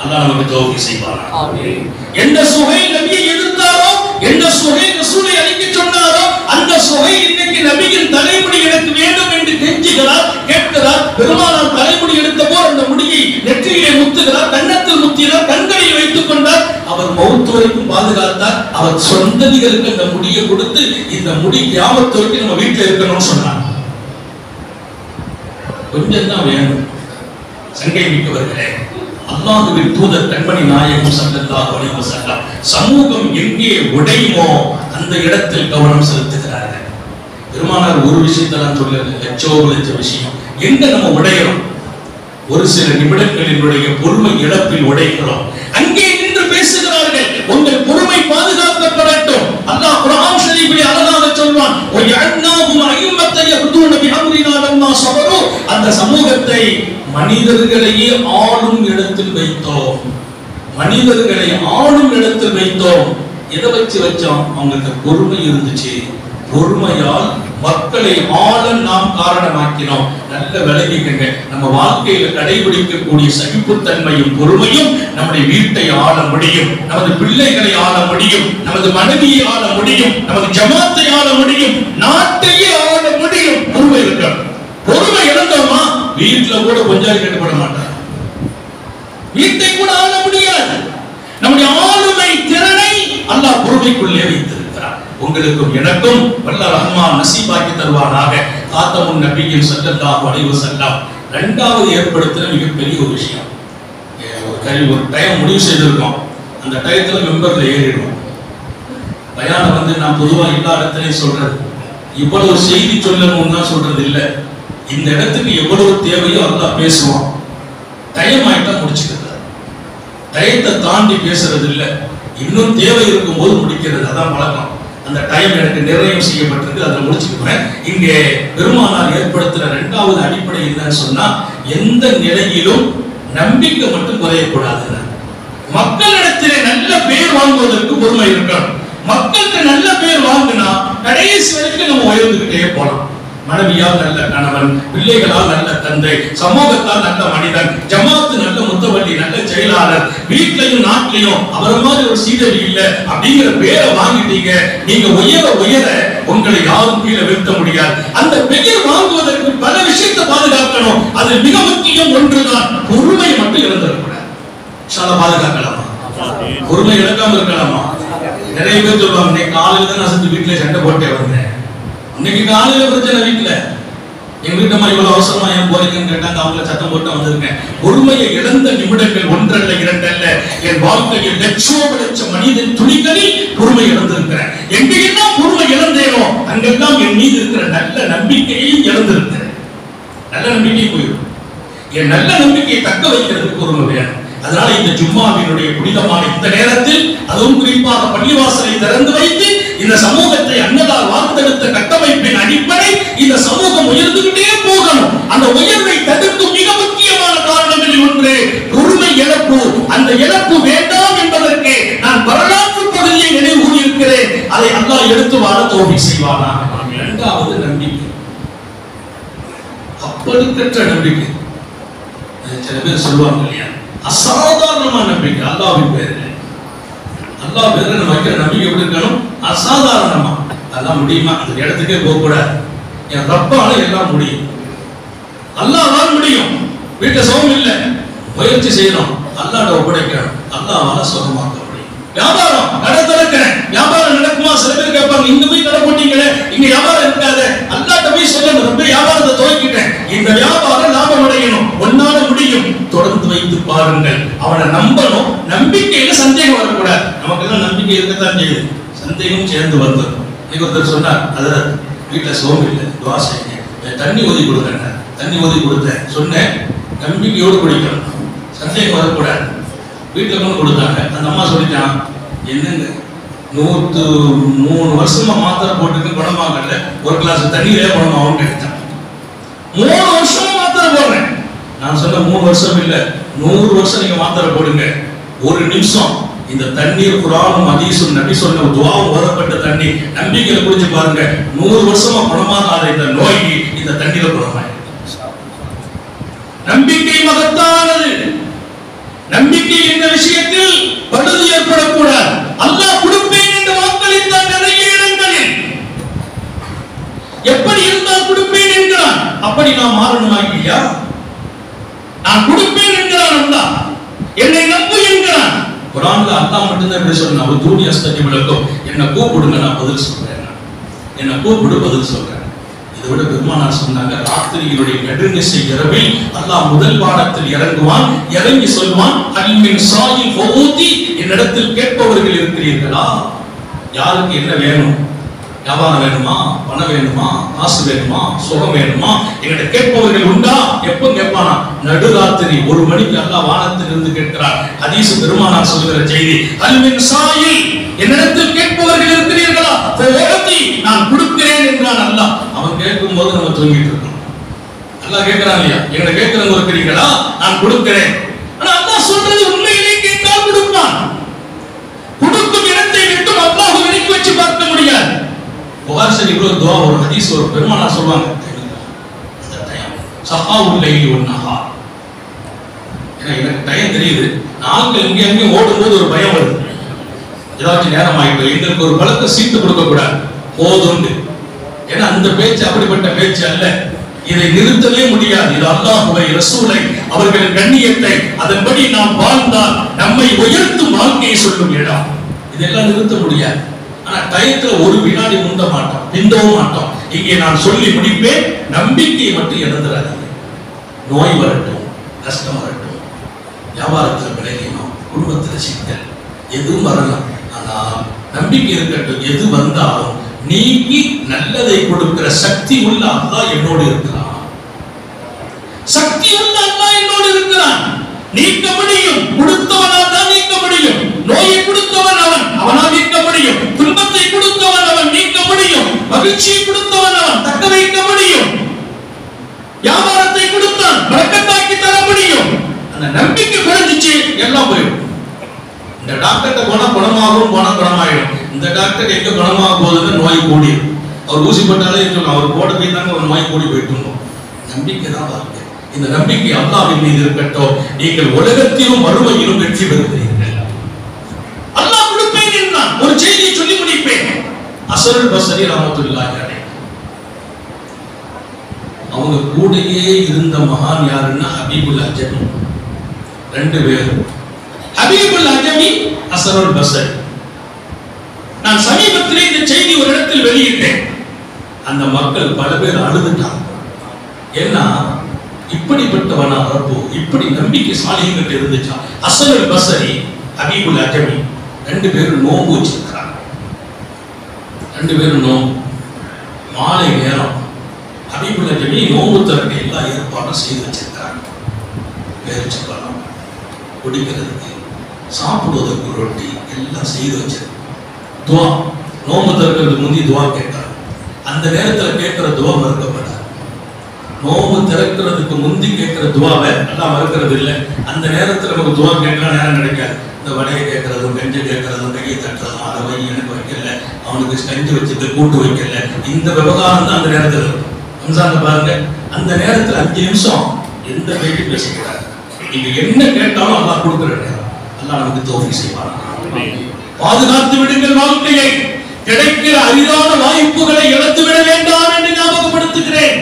அல்லாஹ் நமக்கு தௌஃபீக் செய்வானா. ஆமீன். எந்த சுஹைல் நபியை எதிர்த்தாரோ, எந்த சுஹைல் ரசூலை அழிக்க சொன்னாரோ, அந்த சுஹைல் இன்னைக்கு நபியின் தலைமுடி எனக்கு வேண்டும் என்று கெஞ்சுகிறார், கேட்கிறார். பெருமானார் தலைமுடி எடுத்த போது அந்த முடியை நெற்றியிலே முத்துகிறார், கன்னத்தில் முத்தினார், கண்களில் வைத்துக் கொண்டார். அவர் மௌத் வரைக்கும் பாதுகாத்தார். அவர் சொந்ததிகளுக்கு அந்த முடியை கொடுத்து, இந்த முடி கியாமத் வரைக்கும் நம்ம வீட்டில் இருக்கணும்னு சொன்னார். கொஞ்சம் தான் வேணும். சங்கை மிக்கவர்களே, அல்லாஹ்வின் தூதர் கண்மணி நாயகம் ஸல்லல்லாஹு அலைஹி வஸல்லம் சமூகம் எங்கே உடையுமோ அந்த இடத்தில் கவனம் செலுத்துகிறார்கள். பெருமானார் ஒரு விஷயத்தெல்லாம் சொல்லல, லட்ச விஷயம். எங்க நம்ம உடைகிறோம்? ஒரு சில நிமிடங்களினுடைய பொறுமை இழப்பில் உடைகிறோம். அங்கே நின்று பேசுகிறார்கள், உங்கள் பொறுமை பாதுகாக்கப்படட்டும். அல்லாஹ் குர்ஆன் ஷரீஃபிலே அழகாக சொல்வான், வயஅன்னாஹும் அய்மத்த யஹ்தூன பிஅம்ரினா லம்மா ஸபரு. அந்த சமூகத்தை மனிதர்களையே ஆளும் இடத்தில் வைத்தோம். மனிதர்களை ஆளும் இடத்தில் வைத்தோம். எதை வச்சோம்? அவங்களுக்கு பொறுமை இருந்துச்சு. பொறுமையால் மக்களை ஆள நாம் காரணமாக்கினோம். நல்ல விளங்கிக்கங்க, நம்ம வாழ்க்கையில கடைபிடிக்கக்கூடிய சகிப்புத்தன்மையும் பொறுமையும் நம்முடைய வீட்டை ஆள முடியும், நமது பிள்ளைகளை ஆள முடியும், நமது மனைவியை ஆள முடியும், நமது ஜமாத்தை ஆள முடியும், நாட்டையே ஆள முடியும். பொறுமை இருக்க. பொறுமை இழந்தோமா வீட்டுல கூட கொஞ்சம் கட்டுப்பட மாட்டார், வீட்டை கூட ஆள முடியாது. நம்முடைய ஆளுமை திறனை அல்லாஹ் பொறுமைக்குள்ளே வைத்திருக்கிறார். உங்களுக்கும் எனக்கும் வல்ல ரஹ்மான் நசீபாக்கி தருவானாக. காத்தமுன் நபியின் ஸல்லல்லாஹு அலைஹி வஸல்லம் இரண்டாவது ஏற்படுத்தின மிகப்பெரிய ஒரு விஷயம். ஒரு டைம் முடிவு செய்திருக்கோம், அந்த டயத்துல மெம்பர்ல ஏறிடுவோம். பயானம் நான் பொதுவா எல்லா இடத்துலையும் சொல்றது, இவ்வளவு செய்தி சொல்லணும்னா சொல்றது இல்லை. இந்த இடத்துக்கு எவ்வளவு தேவையோ அல்லாஹ் பேசுவான். டைம் ஆயிட்டா முடிச்சுக்கிறது, டயத்தை தாண்டி பேசுறது இல்லை. இன்னும் தேவை இருக்கும் போது முடிக்கிறது, அதான் பழக்கம். அந்த டைம் எனக்கு நிர்ணயம் செய்யப்பட்டிருக்கு, அதை முடிச்சுக்குவேன். இங்கே பெருமானார் ஏற்படுத்துற இரண்டாவது அடிப்படை என்னன்னு சொன்னா, எந்த நிலையிலும் நம்பிக்கை மட்டும் குறையக்கூடாது. மக்களிடத்திலே நல்ல பேர் வாங்குவதற்கு பொறுமை இருக்கணும். மக்களுக்கு நல்ல பேர் வாங்கினா கடைசி வரைக்கும் நம்ம உயர்ந்துகிட்டே போலாம். மனைவியால் நல்ல கணவன், பிள்ளைகளால் நல்ல தந்தை, சமூகத்தால் நல்ல மனிதன், ஜமாத்து நல்ல முத்தவள்ளி, நல்ல செயலாளர், வீட்லயும் நாட்டிலையும் அவர மாதிரி ஒரு சீதவி இல்ல அப்படிங்கிற பேரை வாங்கிட்டீங்க. நீங்க உயர உயர உங்களை யாரும் கீழே வீழ்த்த முடியாது. அந்த பெயர் வாங்குவதற்கு பல விஷயத்தை பாதுகாக்கணும். அது மிக முக்கியம் ஒன்றுதான், பொறுமை மட்டும் இழந்துடக்கூடாது. பாதுகாக்கலாமா? பொறுமை இழக்காம இருக்கலாமா? நிறைய பேர் சொல்லுவாங்க, இன்னைக்கு காலையில தான் நான் வீட்டுல சண்டை போட்டே வந்தேன், இன்னைக்கு காலையில பிரச்சனை வீட்டுல, எங்க வீட்டம்மா இவ்வளவு அவசரமா ஏன் போறீங்கன்னு கேட்டாங்க, அவங்கள சத்தம் போட்டு வந்திருக்கேன். பொறுமையை இழந்த நிமிடங்கள் ஒன்றல்ல இரண்டல்ல, என் வாழ்க்கையில் லட்ச மனிதன் துணிகளில் பொறுமை இழந்திருக்கிறேன். எங்கெல்லாம் பொறுமை இழந்தேனோ அங்கெல்லாம் என் மீது இருக்கிற நல்ல நம்பிக்கையையும் இழந்திருக்கிறேன். நல்ல நம்பிக்கை போயிடும். என் நல்ல நம்பிக்கையை தக்க வைக்கிறதுக்கு பொறுமை வேணும். அதனால இந்த ஜும்மாவினுடைய புனிதமான இந்த நேரத்தில், அதுவும் குறிப்பாக பள்ளிவாசலை திறந்து வைத்து இந்த சமூகத்தை அன்னதால் வார்த்தெடுத்த கட்டமைப்பின் அடிப்படை இந்த சமூகம் உயர்ந்துகிட்டே போகணும். அந்த உயர்வை தடுக்கும் மிக முக்கியமான காரணங்களில் ஒன்று பொறுமை இழப்பு. அந்த இழப்பு வேண்டாம் என்பதற்கு நான் வரலாற்று பகுதியை நினைவு கூறியிருக்கிறேன். அதை அல்லாஹ் எடுத்து வாழ தௌஃபீக் செய்வானா. இரண்டாவது நம்பிக்கை, அப்பழுக்கற்ற நம்பிக்கை. சில பேர் சொல்லுவாங்க இல்லையா, அசாதாரணமான நம்பிக்கை. அல்லாஹ்வின் பேரில், அல்லாஹ் பேரில் நம்ம வைக்கிற நம்பிக்கை எப்படி இருக்கணும்? அசாதாரணமா. அதெல்லாம் முடியுமா? அந்த இடத்துக்கே போக கூடாது. என் ரப்பால எல்லாம் முடியும், அல்லாஹ்வால் முடியும். வீட்டுல சுகம் இல்லை, முயற்சி செய்யணும், அல்லாஹ்ட்ட ஒப்படைக்கணும், அல்லாஹ்வால சுகமாக்க முடியும். வியாபாரம் கடை திறக்கிறேன், வியாபாரம் நடக்குமா? சில பேர் கேட்பாங்க, இங்க போய் கடை போட்டீங்களே, இங்க வியாபாரம் இருக்காது. அல்லாஹ்ட்ட போய் சொல்லணும், ரொம்ப வியாபாரத்தை துவக்கிட்டேன், இந்த வியாபாரம் லாபம் அடையணும், ஒன்னால முடியும். தொடர்ந்து வைத்து பாருங்கள். அவனை நம்பணும். நம்பிக்கையில சந்தேகம் வரக்கூடாது. நமக்கு எல்லாம் நம்பிக்கை இருக்கத்தான் செய்யுது, சந்தேகம் சேர்ந்து வந்தது. இன்னைக்கு ஒருத்தர் சொன்னார், அதுல வீட்டுல சோகம் இல்லை, துவா செய்யுங்க, தண்ணி ஊதி கொடுங்க. தண்ணி ஊதி கொடுத்தேன், சொன்னேன் நம்பிக்கையோடு குடிக்கணும், சந்தேகம் வரக்கூடாது. வீட்டுல கொண்டு கொடுத்தாங்க. அந்த அம்மா சொல்லிட்டான், என்னங்க 103 வருஷமா மாத்திரை போட்டுட்டு குணமாகல, ஒரு கிளாஸ் தண்ணியிலே குணமாகும் கேட்டான். 3 வருஷமா மாத்திரை போடுறேன். நான் சொன்ன 3 வருஷம் இல்ல, 100 வருஷம் நீங்க மாத்திரை போடுங்க. ஒரு நிமிஷம் இந்த தண்ணீர் குர்ஆனும் ஹதீஸும் நபி சொன்ன துஆவும் ஓதப்பட்ட தண்ணி நம்பிக்கையில குடிச்சு பாருங்க, 100 வருஷமா குணமாகாத இந்த நோய் இந்த தண்ணீர குணமாயிடும். நம்பிக்கை மகத்தானது. நம்பிக்கை என்ற விஷயத்தில் பழுது ஏற்படக்கூடாது. அல்லாஹ் கொடுப்பேன் என்று வாக்களித்தான் நிறைய இடங்களில். எப்படி இருந்தால் கொடுப்பேன் என்கிறான், அப்படி நாம் மாறணுமா இல்லையா? நான் கொடுப்பேன் என்கிறான் அல்லாஹ், என்னை நம்பு என்கிறான். குர்ஆன்ல அல்லாஹ் மட்டும்தான் இப்படி சொன்னா, ஒரு தூணி அஸ்தஜிபு லக்கும், என்ன கூப்பிடுங்க நான் பதில் சொல்றேன், என்ன கூப்பிடு பதில் சொல்றேன். இதை விட பெருமானார் சொன்னாங்க, ராத்திரியினுடைய நடுநிசை இரவில் அல்லாஹ் முதல் வானத்தில் இறங்குவான், இறங்கி சொல்வான், அல்மின் சாயில் ஃபௌதி, என்னிடத்தில் கேட்பவர்கள் இருக்கிறீர்களா? யாருக்கு என்ன வேணும்? வியாபாரம் வேணுமா, பணம் வேணுமா, காசு வேணுமா, சுகம் வேணுமா? என்கிட்ட கேட்பவர்கள் உண்டா? எப்ப கேட்பானா? நடுராத்திரி 1 மணிக்கு அல்லாஹ் வானத்தில் இருந்து கேட்கிறார். ஹதீஸ் பெருமானார் சொல்கிற செய்தி, அல்மின் சாயில், என்னிடத்தில் கேட்பவர்கள் இருக்கிறீர்களா? நான் கொடுக்கிறேன் என்றான் அல்லாஹ். அவன் கேட்கும் போது நம்ம தூங்கிட்டு இருக்கோம். அல்லாஹ் கேட்கிறான் இல்லையா, எங்களை கேட்கிறவங்க இருக்கிறீர்களா? நான் கொடுக்கிறேன். ஆனா அல்லாஹ் சொல்றது உண்மையிலே கேட்டால் கொடுப்பான். கொடுக்கும் இடத்தை விட்டு அல்லாஹ் விலக்கி வச்சு பார்க்க முடியாது. புகார் ஷரீஃப்ல துஆ, ஒரு ஹதீஸ், ஒரு பெருமானார் சொல்வாங்க, சஹாவுல் லைலி வன் நஹார். எனக்கு டைம் தெரியுது, நாட்கள் இங்கே அங்கே ஓடும்போது ஒரு பயம் வருது, ஏதாச்சும் நேரம் ஆகிட்டு. எங்களுக்கு ஒரு பழக்க சீட்டு கொடுக்க கூடாது, போதுண்டு. ஏன்னா அந்த பேச்சு அப்படிப்பட்ட பேச்சு அல்ல, இதை நிறுத்தவே முடியாது. இது அல்லாஹ்வை, ரசூலை, அவர்களின் கண்ணியத்தை, அதன்படி நாம் வாழ்ந்தால் நம்மை உயர்த்தும் வாழ்க்கையை சொல்லும் இடம். இதெல்லாம் நிறுத்த முடியாது. ஆனா டயத்துல ஒரு வினாடி முந்த மாட்டோம், பிந்தவும் மாட்டோம். இங்கே நான் சொல்லி முடிப்பேன், நம்பிக்கையை மட்டும் இழந்துடாதீங்க. நோய் வரட்டும், கஷ்டம் வரட்டும், வியாபாரத்தில் விளையணும், குடும்பத்தில் சிக்கல், எதுவும் வரலாம், ஆனால் நம்பிக்கை இருக்கட்டும். எது வந்தாலும் நீக்கி நல்லதை கொடுக்கிற சக்தி உள்ள அல்லாஹ் என்னோடு இருக்கிறான். சக்தி உள்ள அல்லாஹ் என்னோடு இருக்கிறான். நீக்க முடியும், கொடுத்தவனால் தான் நீக்க முடியும். நோயை கொடுத்தவன் அவன், அவனால் நீக்க முடியும். துன்பத்தை கொடுத்தவன் அவன், நீக்க முடியும். மகிழ்ச்சியை கொடுத்தவன் அவன், தக்க வைக்க முடியும். வியாபாரத்தை கொடுத்தான், பரக்கத்தாக்கி தர முடியும். அந்த நம்பிக்கை குறைஞ்சிச்சு, எல்லாம் போயிடும். இந்த டாக்டர்கிட்ட போனா குணமாகும், போனா குணமாயிடும். இந்த டாக்டர் எங்க குணமாக போகுதுன்னு நோய் கூடியும். அவர் ஊசி போட்டாலே சொல்லலாம், அவர் போட போய் தாங்க ஒரு நோய் கூடி போயிட்டு. நம்பிக்கை தான் வாழ்க்கை. இந்த நம்பிக்கை அல்லாஹ்வின் மீது இருக்கட்டும். நீங்கள் உலகத்திலும் மறுமையிலும் வெற்றி பெறுகிறீர்கள். அல்லாஹ் கொடுப்பேன் என்றான். ஒரு செய்தியை சொல்லி முடிப்பேன். ஹஸனுல் பஸ்ரி ரஹ்மத்துல்லாஹி அலைஹி அவங்க கூடயே இருந்த மகான் யாருன்னா ஹபீபுல் அஜமி. ரெண்டு பேர், ஹபீபுல் அஜமி, ஹஸனுல் பஸ்ரி. நான் சமீபத்திலே இந்த செய்தி ஒரு இடத்தில் வெளியிட்டேன். அந்த மக்கள் பல பேர் அழுதுட்டாங்க. ஏன்னா இப்படிப்பட்டவனா ரப்பு, இப்படி நம்பிக்கை சாலிகிட்ட இருந்துச்சா. ஹஸனுல் பஸ்ரி, ஹபீபுல் அஜமி ரெண்டு பேரும் நோன்பு வச்சிருக்கிறாங்க. ரெண்டு பேரும் நோன்பு. மாலை நேரம் ஹபீபுல் அஜமி நோன்பு திறக்க எல்லா ஏற்பாடும் செய்து வச்சிருக்கிறாங்க. பேரிச்சம்பழம், குடிக்கிறதுக்கு, சாப்பிடுவதற்கு ரொட்டி எல்லாம் செய்து வச்சிருக்காங்க. துவா, நோன்பு திறக்கிறதுக்கு முந்தி துவா கேட்கிறாங்க. அந்த நேரத்தில் கேட்கிற துவா மறுக்கப்படாது. நோன்பு திறக்கிறதுக்கு முந்தி கேட்கிற துவாவை எல்லாம் மறுக்கிறது இல்லை. அந்த நேரத்தில் நமக்கு துவா கேட்கலாம் நேரம் கிடைக்காது. இந்த வடையை கேட்கறதும், கஞ்சி கேட்கறதும், கையை தட்டுறதும், அதை வை எனக்கு வைக்கல, அவனுக்கு கஞ்சி வச்சுட்டு கூட்டு வைக்கல, இந்த விவகாரம் தான் அந்த நேரத்தில் இருக்கும். பாருங்க, அந்த நேரத்தில் 5 நிமிஷம் எந்த பேச்சும் பேசக்கூடாது. நீங்க என்ன கேட்டாலும் அல்லாஹ் கொடுக்கிற நேரம். அல்லாஹ் நமக்கு தௌஃபீக் செய்வான். பாதுகாத்து விடுங்கள் வாழ்க்கையை. கிடைக்கிற அரிதான வாய்ப்புகளை இழந்து விட வேண்டாம் என்று ஞாபகப்படுத்துகிறேன்.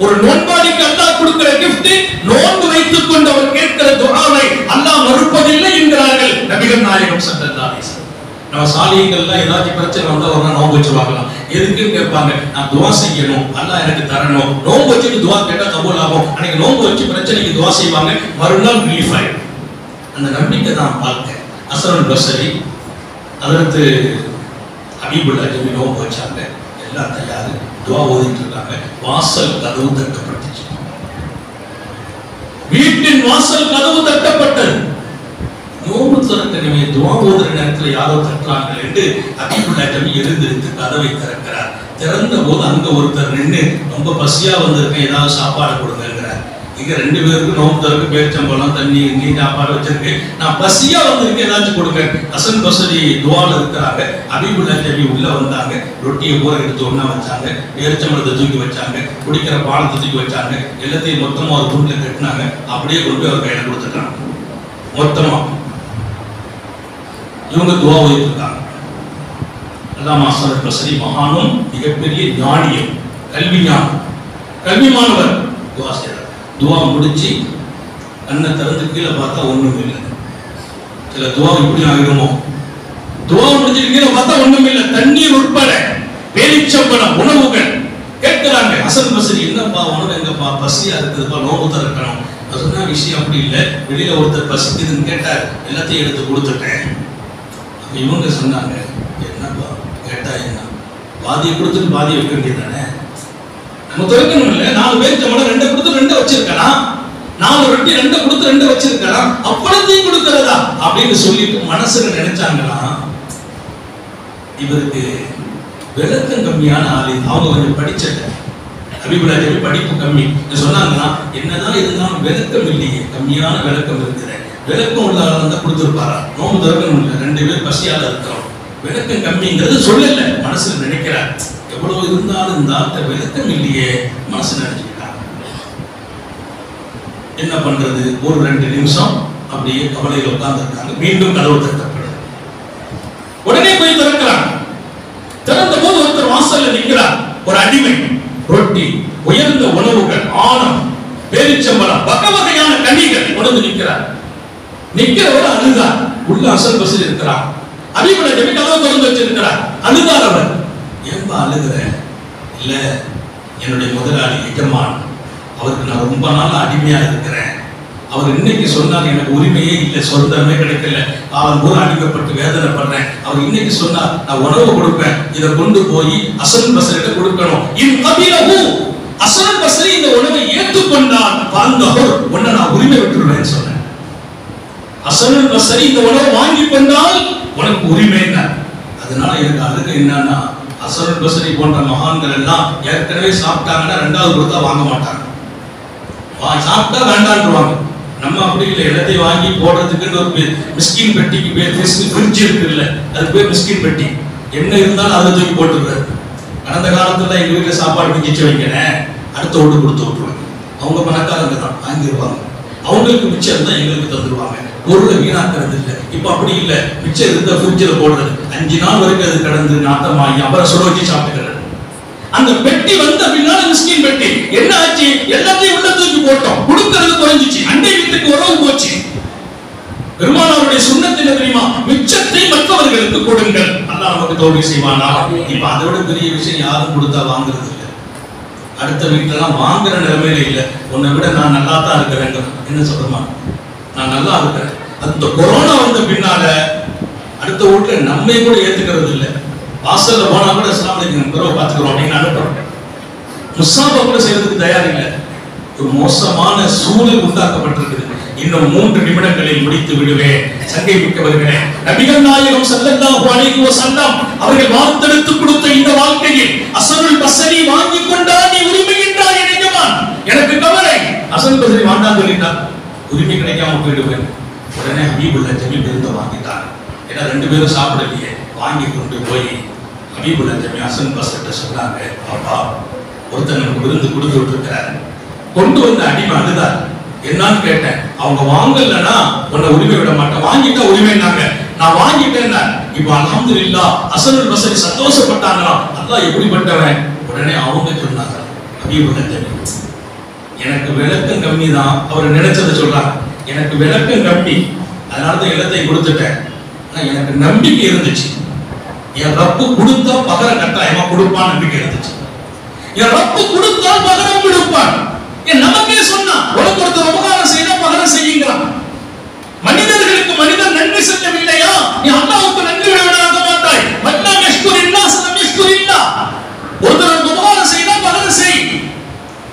ஒரு நோன்பாளிக்கு அல்லாஹ் கொடுக்கிற கிஃப்ட், நோன்பு வைத்துக் கொண்டு அவர் கேட்கிற துஆவை அல்லாஹ் மறுப்பதில்லை என்கிறார்கள் நபிகள் நாயகம் ஸல்லல்லாஹு அலைஹி வஸல்லம். நம்ம சாலிகள்லாம் ஏதாச்சும் பிரச்சனை வந்தா ஒரு நாள் நோன்பு வச்சுவாங்களாம். எதுக்குன்னு கேட்பாங்க. நான் துஆ செய்யணும், அல்லாஹ் எனக்கு தரணும். நோன்பு வச்சுட்டு துஆ கேட்டா கபூல் ஆகும். அன்னைக்கு நோன்பு வச்சு பிரச்சனைக்கு துஆ செய்வாங்க, மறுநாள் ரிலீஃப் ஆயிடும். அந்த நம்பிக்கை தான் வாழ்க்கை. ஹஸனுல் பஸ்ரி அதற்கு ஹபீபுல் அஜமி நோன்பு வச்சாங்க. எல்லாம் தயாரு, துஆ ஓதிட்டு இருக்காங்க. வாசல் கதவு தட்டப்பட்டுச்சு. வீட்டின் வாசல் கதவு தட்டப்பட்டது. நோன்பு திறக்கணுமே, துஆ ஓதுற நேரத்தில் யாரோ தட்டுறாங்க என்று ஹபீபுல் அஜமி எழுந்திருந்து கதவை திறக்கிறார். திறந்த போது அங்க ஒருத்தர் நின்று, ரொம்ப பசியா வந்திருக்கேன், ஏதாவது சாப்பாடு கொடுங்கிறார். இங்க ரெண்டு பேருக்கு நோன்பு திறக்க பேரிச்சம்பழம், தண்ணி, நீ சாப்பாடு வச்சிருக்கேன், நான் பசியா வந்திருக்கேன், ஏதாச்சும் கொடுங்க. ஹஸன் பஸ்ரி துஆல இருக்கிறாங்க. ஹபீபுல் அஜமி உள்ள வந்தாங்க. ரொட்டியை பூரா எடுத்து ஒண்ணா வச்சாங்க, பேரிச்சம்பழத்தை தூக்கி வச்சாங்க, குடிக்கிற பாலத்தை தூக்கி வச்சாங்க, எல்லாத்தையும் மொத்தமா ஒரு துண்டில் கட்டினாங்க. அப்படியே கொண்டு போய் அவர் கையில கொடுத்துட்டாங்க மொத்தமா. இவங்க துஆ ஓதிட்டு இருக்காங்க. அல்லாமா ஹஸனுல் பஸ்ரி மகானும் மிகப்பெரிய ஞானியும், கல்விமானவர். துஆ செய்றார். துஆ முடிச்சு கண்ணை திறந்து கீழே பார்த்தா ஒண்ணும் இல்லை. சில துஆ இப்படி ஆகிடுமோ. துஆ முடிச்சிட்டு கீழே பார்த்தா ஒண்ணும் இல்லை. தண்ணீர் உட்பட பேரிச்சம்பழம் உணவுகள் கேட்கிறாங்க. ஹஸன் பஸ்ரி, என்னப்பா உணவு எங்கப்பா, பசியா இருக்குதுப்பா, நோன்பு திறக்கணும். சொன்னா விஷயம் அப்படி இல்லை, வெளியில ஒருத்தர் பசிக்குதுன்னு கேட்டார், எல்லாத்தையும் எடுத்து கொடுத்துட்டேன். இவங்க சொன்னாங்க, என்னப்பா கேட்டா என்ன, பாதியை கொடுத்துட்டு பாதியை வைக்க வேண்டியதானே, நம்ம திறக்கணும் இல்லை. 4 பேரிச்சம்பழம் 2 கொடுத்து 2 வச்சிருக்கலாம், 4 ரொட்டி 2 கொடுத்து 2 வச்சிருக்கலாம், அப்பளத்தையும் கொடுக்கிறதா அப்படின்னு சொல்லிட்டு மனசுல நினைச்சாங்களா. இவருக்கு விளக்கம் கம்மியான ஆளு, அவங்க கொஞ்சம் படிச்சது. ஹபீபுல் அஜமி படிப்பு கம்மி. சொன்னாங்கன்னா, என்னதான் இருந்தாலும் விளக்கம் இல்லையே, கம்மியான விளக்கம் இருக்குது. விளக்கம் உள்ள தான் கொடுத்துருப்பாரா, நோன்பு திறக்கணும் இல்லை, 2 பேர் பசியால இருக்கிறோம், விளக்கம் கம்மிங்கிறது சொல்லல, மனசுல நினைக்கிறார். எவ்வளவு இருந்தாலும் இந்த ஆட்ட விளக்கம் இல்லையே மனசு நினைச்சுக்கிட்டாங்க. என்ன பண்றது, ஒரு 2 நிமிஷம் அப்படியே கவலையில் உட்கார்ந்து இருக்காங்க. மீண்டும் கதவு திறக்கப்படுது. உடனே போய் திறக்கிறாங்க. திறந்த போது ஒருத்தர் வாசல்ல நிற்கிறார். ஒரு அடிமை, ரொட்டி, உயர்ந்த உணவுகள், ஆணம், பேரிச்சம்பழம், வகை வகையான கனிகள் கொண்டு நிற்கிறார். நிற்கிறவர் அழுதார். உள்ள ஹஸன் பஸ்ரி இருக்கிறார். ஹபீபுல் அஜமி கதவை திறந்து வச்சிருக்கிறார். அழுதார் அவர். ஏன்பா அழுகிற? இல்ல, என்னுடைய முதலாளி எஜமான், அவருக்கு நான் ரொம்ப நாள் அடிமையா இருக்கிறேன். அவர் இன்னைக்கு சொன்னார், எனக்கு உரிமையே இல்லை, சொந்தமே கிடைக்கல, அவன் கூட அடிமைப்பட்டு வேதனைப்படுறேன். அவர் இன்னைக்கு சொன்னார், நான் உணவு கொடுப்பேன், இதை கொண்டு போய் ஹஸன் பஸ்ரிட்ட கொடுக்கணும். இன் கபிலஹு, ஹஸன் பஸ்ரி இந்த உணவை ஏற்றுக்கொண்டால் பாந்தஹர், உன்னை நான் உரிமை விட்டுருவேன்னு சொன்னேன். ஹஸன் பஸ்ரி இந்த உணவை வாங்கி கொண்டால் உனக்கு உரிமை என்ன. அதனால எனக்கு அழுக என்னன்னா, ஹஸன் பஸ்ரி போன்ற மகான்கள் எல்லாம் ஏற்கனவே சாப்பிட்டாங்கன்னா 2வது கொடுத்தா வாங்க மாட்டாங்க, சாப்பிட்டா வேண்டான்றுவாங்க. நம்ம அப்படி இல்லை, எல்லாத்தையும் வாங்கி போடுறதுக்குன்னு ஒரு மிஸ்கின் பெட்டிக்கு பேர் ஃப்ரிட்ஜ் இருக்கு இல்ல, அது பேர் மிஸ்கின் பெட்டி. என்ன இருந்தாலும் அதை தூக்கி போட்டுருக்காரு. கடந்த காலத்துல எங்க வீட்டுல சாப்பாடு மிஞ்சிச்சு வைக்கிறேன், அடுத்த வீட்டு கொடுத்து விட்டுருவாங்க. அவங்க பணக்காரங்க தான் வாங்கிடுவாங்க. அவங்களுக்கு மிச்சம் தான் எங்களுக்கு தந்துடுவாங்க. பொருளை வீணாக்குறது இல்லை. இப்ப அப்படி இல்லை. மிச்சம் இருந்த ஃப்ரிட்ஜில் போடுறது 5 நாள் வரைக்கும் அது கடந்து நாட்டமாகி அப்புறம் சுட வச்சு சாப்பிட்டுக்கிறது. அந்த பெட்டி வந்த பின்னால மிஸ்கின் பெட்டி என்ன ஆச்சு? எல்லாத்தையும் உள்ள தூக்கி போட்டோம். கொடுக்கிறது குறைஞ்சிச்சு. அண்டை வீட்டுக்கு உறவு போச்சு. பெருமானாருடைய சுன்னத்து என்ன தெரியுமா? மிச்சத்தை மற்றவர்களுக்கு கொடுங்கள். அல்லாஹ் நமக்கு தௌஃபீக் செய்வானா? இப்ப அதை விட பெரிய விஷயம் யாரும் கொடுத்தா வாங்குறது இல்லை. அடுத்த வீட்டுலாம் வாங்குற நிலைமையில இல்லை. உன்னை விட நான் நல்லா தான் இருக்கிறேன். என்ன சொல்றமா? நான் நல்லா இருக்கிறேன். அந்த கொரோனா வந்த பின்னால அடுத்த வீட்டுல நம்மை கூட ஏத்துக்கிறது இல்லை. வாசல்ல போனா கூட அஸ்ஸலாமு அலைக்கும் பிறகு பாத்துக்கிறோம் அப்படின்னு அனுப்புறோம். முஸாபா கூட செய்யறதுக்கு தயார் இல்லை. ஒரு மோசமான சூழல் உண்டாக்கப்பட்டிருக்குது. இன்னும் 3 நிமிடங்களில் முடித்து விடுவேன். சங்கை மிக்கவர்களே, நபிகள் நாயகம் ஸல்லல்லாஹு அலைஹி வஸல்லம் அவர்கள் வார்த்தெடுத்து கொடுத்த இந்த வாழ்க்கையில் அஸனுல் பஸரி வாங்கி கொண்டார். நீ உரிமை என்றாய் எஜமான், எனக்கு கவலை. அஸனுல் பஸரி வாண்டான்னு சொல்லிட்டார். உரிமை கிடைக்காம போயிடுவேன். உடனே ஹபீபுல்லாஹ் ஜமீல் விருந்த வாங்கிட்டார். ஏன்னா 2 பேரும் சாப்பிடலையே. வாங்கி கொண்டு போய் ஹபீபுல்லாஹ் ஜமீல் அஸனுல் பஸரிட்ட சொன்னாங்க, அப்பா ஒருத்தர் நமக்கு விருந்து கொடுத்து விட்டுருக்கிறார். கொண்டு வந்த அடிமை அழுதார். என்னன்னு கேட்டேன். அவங்க வாங்கலன்னா உன்னை உரிமை விட மாட்டேன், வாங்கிட்டா உரிமைன்னாங்க. நான் வாங்கிட்டேன். இப்ப அல்ஹம்துலில்லாஹ் அஸனுல் பஸரி சந்தோஷப்பட்டாங்களா? அல்லாஹ் எப்படிப்பட்டவன்? உடனே அவங்க சொன்னாங்க, ஹபீபுல்லாஹ் ஜமீல் எனக்கு விளக்கம் கம்மி தான். அவர் நினைச்சதை சொல்றாங்க. எனக்கு விளக்கம் கம்மி, அதனாலதான் எல்லாத்தையும் கொடுத்துட்டேன். எனக்கு நம்பிக்கை இருந்துச்சு. என் ரப்பு கொடுத்தா பகரம் கட்டாயமா கொடுப்பான் நம்பிக்கை இருந்துச்சு. என் ரப்பு கொடுத்தால் பகரம் கொடுப்பான். நமக்கே சொன்னா உனக்கு ஒருத்தர் உபகாரம் செய்தா பகரம் செய்யுங்கிறான். மனிதர்களுக்கு மனிதர் நன்றி செல்லவில்லையா? நீ அல்லாஹ்வுக்கு நன்றி விடவனாக மாட்டாய். மல்லாம் யஷ்குரில்லாஹ் ஸலம் யஷ்குரில்லாஹ். ஒருத்தருக்கு உபகாரம் செய்தா பகரம் செய்.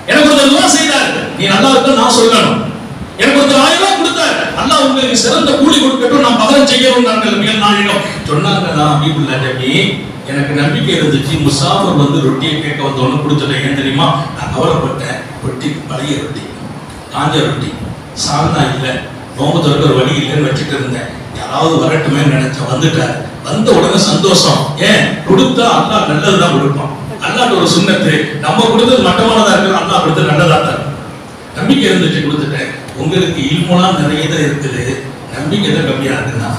எனக்கு ஒருத்தர் துஆ செய்தார், நீ நல்லா இருக்க நான் சொல்லணும். எனக்கு ஒருத்தர் 1000 ரூபாய் கொடுத்தார், அல்லாஹ் உங்களுக்கு சிறந்த கூலி கொடுக்கட்டும், நான் பகரம் செய்யணும். நபிகள் நாயகம் சொன்னாங்க, ஹபீபுல்லாஹ் ஜமீல் எனக்கு நம்பிக்கை இருந்துச்சு. முசாஃபர் வந்து ரொட்டியை கேட்க வந்தவொன்னு கொடுத்துட்டேன். ஏன் தெரியுமா? நான் கவலைப்பட்டேன். ரொட்டி பழைய ரொட்டி, காஞ்ச ரொட்டி, சால்னா இல்லை, நோம்பு திறக்கிற வழி இல்லைன்னு வச்சுட்டு இருந்தேன். யாராவது வரட்டுமே நினைச்சேன். வந்துட்டார். வந்த உடனே சந்தோஷம். ஏன் கொடுத்தா அல்லாஹ் நல்லதுதான் கொடுப்பான். அல்லாஹ் ஒரு சுன்னத்து. நம்ம கொடுத்தது மட்டமானதா இருக்கு, அல்லாஹ் கொடுத்தது நல்லதா தான். நம்பிக்கை இருந்துச்சு, கொடுத்துட்டேன். உங்களுக்கு இல்முலாம் நிறைய தான் இருக்குது, நம்பிக்கை தான் கம்மியா இருக்குன்னா.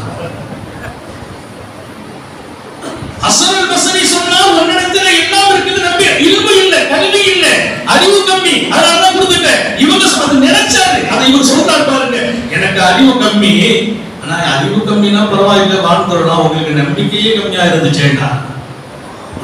அஸனுல் பஸரி சொன்னார், உன்னிடத்துல எல்லாம் இருக்குது, நம்பி இல்மு இல்ல, கல்வி இல்ல, அறிவு கம்மி, அதனால தான் கொடுத்துட்டேன். இவங்க அது நினைச்சாரு. அதை இவர் சொல்றார் பாருங்க, எனக்கு அறிவு கம்மி. ஆனா அறிவு கம்மினா பரவாயில்லை, வாழ்ந்துடலாம். உங்களுக்கு நம்பிக்கையே கம்மியா இருந்துச்சேன்னா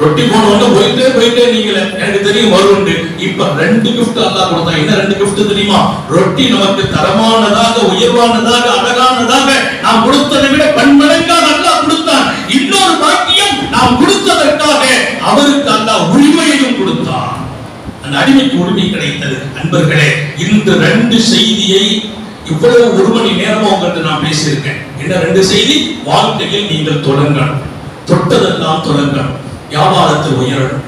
ரொட்டி போன போயிட்டே நீங்களே எனக்கு தெரியும் வருண்டு. இப்ப 2 gift அல்லாஹ் கொடுத்தான். என்ன 2 gift தெரியுமா? ரொட்டி நமக்கு தரமானதாக, உயர்வானதாக, அழகானதாக நாம் கொடுத்ததை விட பன்மடங்காக அல்லாஹ் கொடுத்தான். இன்னொரு பாக்கியம், நாம் கொடுத்ததற்காக அவருக்கு அல்லாஹ் உரிமையையும் கொடுத்தான். அந்த அடிமைக்கு உரிமை கிடைத்தது. அன்பர்களே, இந்த 2 செய்தியை இவ்வளவு 1 மணி நேரமா உங்கள்கிட்ட நான் பேசியிருக்கேன். என்ன 2 செய்தி? வாழ்க்கையில் நீங்கள் தொடங்கணும், தொட்டதெல்லாம் தொடங்கணும். வியாபாரத்தில் உயரணும்,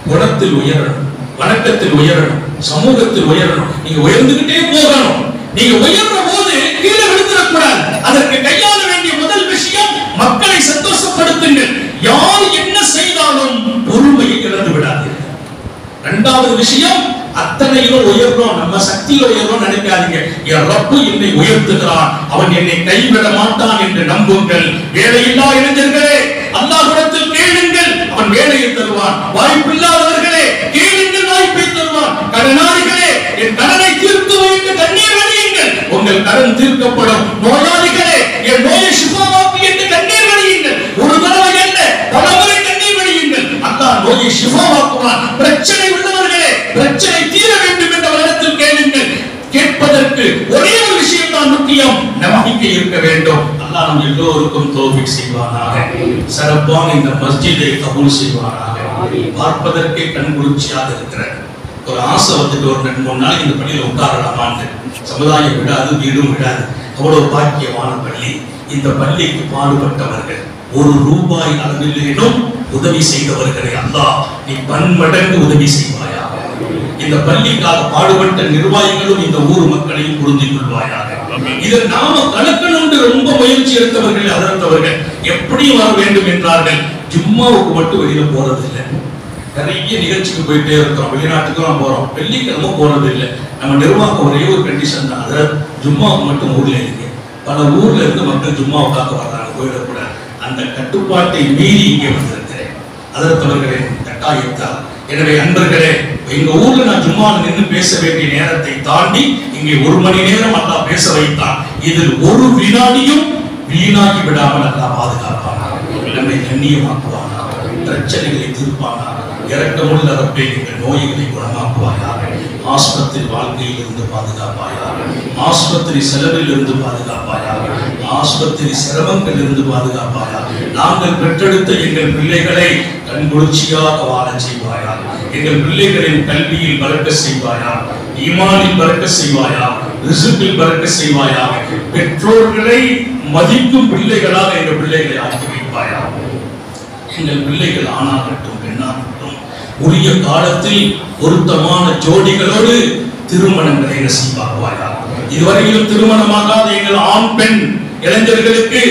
குணத்தில் உயரணும், வணக்கத்தில் உயரணும், சமூகத்தில் உயரணும். நீங்க உயர்ந்துகிட்டே போகணும். நீங்க உயர்ற போது கீழே விழுந்துடக்கூடாது. அதற்கு கையாள வேண்டிய முதல் விஷயம், மக்களை சந்தோஷப்படுத்துங்கள். யார் என்ன செய்தாலும் பொறுமையை இழந்து விடாதீர்கள். 2வது விஷயம், அத்தனையிலும் உயர்றோம், நம்ம சக்தியில உயர்றோம் நினைக்காதீங்க. என் ரப்பு என்னை உயர்த்துகிறான், அவன் என்னை கைவிட மாட்டான் என்று நம்புங்கள். வேலையில்லா இளைஞர்களே, அல்லாஹ்விடத்தில் கேளுங்கள், அவன் வேலையை தருவான். வாய்ப்பில்லாதவர்களே கேளுங்கள், வாய்ப்பை தருவான். கடனாளிகளே, என் கடனை தீர்த்து வைத்து கண்ணீர் வடியுங்கள், உங்கள் கடன் தீர்க்கப்படும். நோயாளிகளே, என் நோயை ஷிஃபாவாக்கு என்று கண்ணீர் வடியுங்கள். ஒரு தடவை அல்ல, பல முறை கண்ணீர் வடியுங்கள். அல்லாஹ் நோயை ஷிஃபாவாக்குவான். பிரச்சனை உள்ளவர்களே, பிரச்சனை தீர வேண்டும் என்ற இடத்தில் கேளுங்கள். கேட்பதற்கு ஒரே ஒரு விஷயம் தான் முக்கியம், நம்பிக்கை இருக்க வேண்டும். அல்லாஹ் நம் எல்லோருக்கும் தௌஃபீக் செய்வானாக. சிறப்பான இந்த மஸ்ஜிதை கபூல் செய்வானாக. பார்ப்பதற்கே கண்குளிர்ச்சியாக இருக்கிற ஒரு ஆசை வந்துட்டு ஒரு 2-3 நாளைக்கு இந்த பள்ளியில் உட்காரலாமான்னு. சமுதாயம் விடாது, வீடும் விடாது. அவ்வளவு பாக்கியமான பள்ளி. இந்த பள்ளிக்கு பாடுபட்டவர்கள், 1 ரூபாய் அளவிலேனும் உதவி செய்தவர்களை அல்லாஹ் நீ பன்மடங்கு உதவி செய்வாயாக. இந்த பள்ளிக்காக பாடுபட்ட நிர்வாகிகளும் இந்த ஊர் மக்களையும் புரிந்து கொள்வாயாக. இதை நாம கலக்கணும் ரொம்ப முயற்சி எடுத்தவர்கள், அதர்த்தவர்கள் எப்படி வர வேண்டும் என்றார்கள். ஜும்மாவுக்கு மட்டும் வெளியில போறதில்லை, நிறைய நிகழ்ச்சிக்கு போயிட்டே இருக்கிறோம், வெளிநாட்டுக்கும் போறோம், வெள்ளிக்கிழமை போறது இல்லை. நம்ம நிர்வாகம் ஒரே ஒரு கண்டிஷன் தான், அதில் ஜும்மாவுக்கு மட்டும் ஊர்ல இருக்கு. பல ஊர்ல இருந்து மக்கள் ஜும்மாவுக்காக வர்றாங்க, போயிடக்கூடாது. அந்த கட்டுப்பாட்டை மீறி இங்கே வந்திருக்கிறேன் அதற்கவர்களின் கட்டாயத்தால். எனவே அன்பர்களே, எங்க ஊர்ல நான் ஜும்மாவில் நின்று பேச வேண்டிய நேரத்தை தாண்டி இங்கே 1 மணி நேரம் அல்லாஹ் பேச வைத்தான். இதில் ஒரு வினாடியும் வீணாகி விடாமல் அல்லாஹ் பாதுகாப்பானா, நம்மை கண்ணியமாக்குவானா, பிரச்சனைகளை தீர்ப்பானா. இரக்கமுள்ள ரப்பே, எங்கள் நோய்களை குணமாக்குவாயாக, ஆஸ்பத்திரி வாழ்க்கையில் இருந்து பாதுகாப்பாயாக, ஆஸ்பத்திரி செலவில் இருந்து பாதுகாப்பாயாக, ஆஸ்பத்திரி சிரமங்கள் இருந்து பாதுகாப்பாயாக. நாங்கள் பெற்றெடுத்த எங்கள் பிள்ளைகளை கண்குளிர்ச்சியாக வாழ செய்வாயாக, எங்கள் பிள்ளைகளின் கல்வியில் பறக்க செய்வாயாக, ஈமானில் பறக்க செய்வாயாக, ரிசுக்கில் பறக்க செய்வாயாக. பெற்றோர்களை மதிக்கும் பிள்ளைகளாக எங்கள் பிள்ளைகளை ஆக்கி வைப்பாயாக. எங்கள் பிள்ளைகள் ஆணாகட்டும் பெண்ணாகட்டும் உரிய காலத்தில் பொருத்தமான ஜோடிகளோடு திருமணங்களை நசீபாக்குவாயாக. இதுவரையிலும் திருமணமாகாத எங்கள் ஆண் பெண் இளைஞர்களுக்கு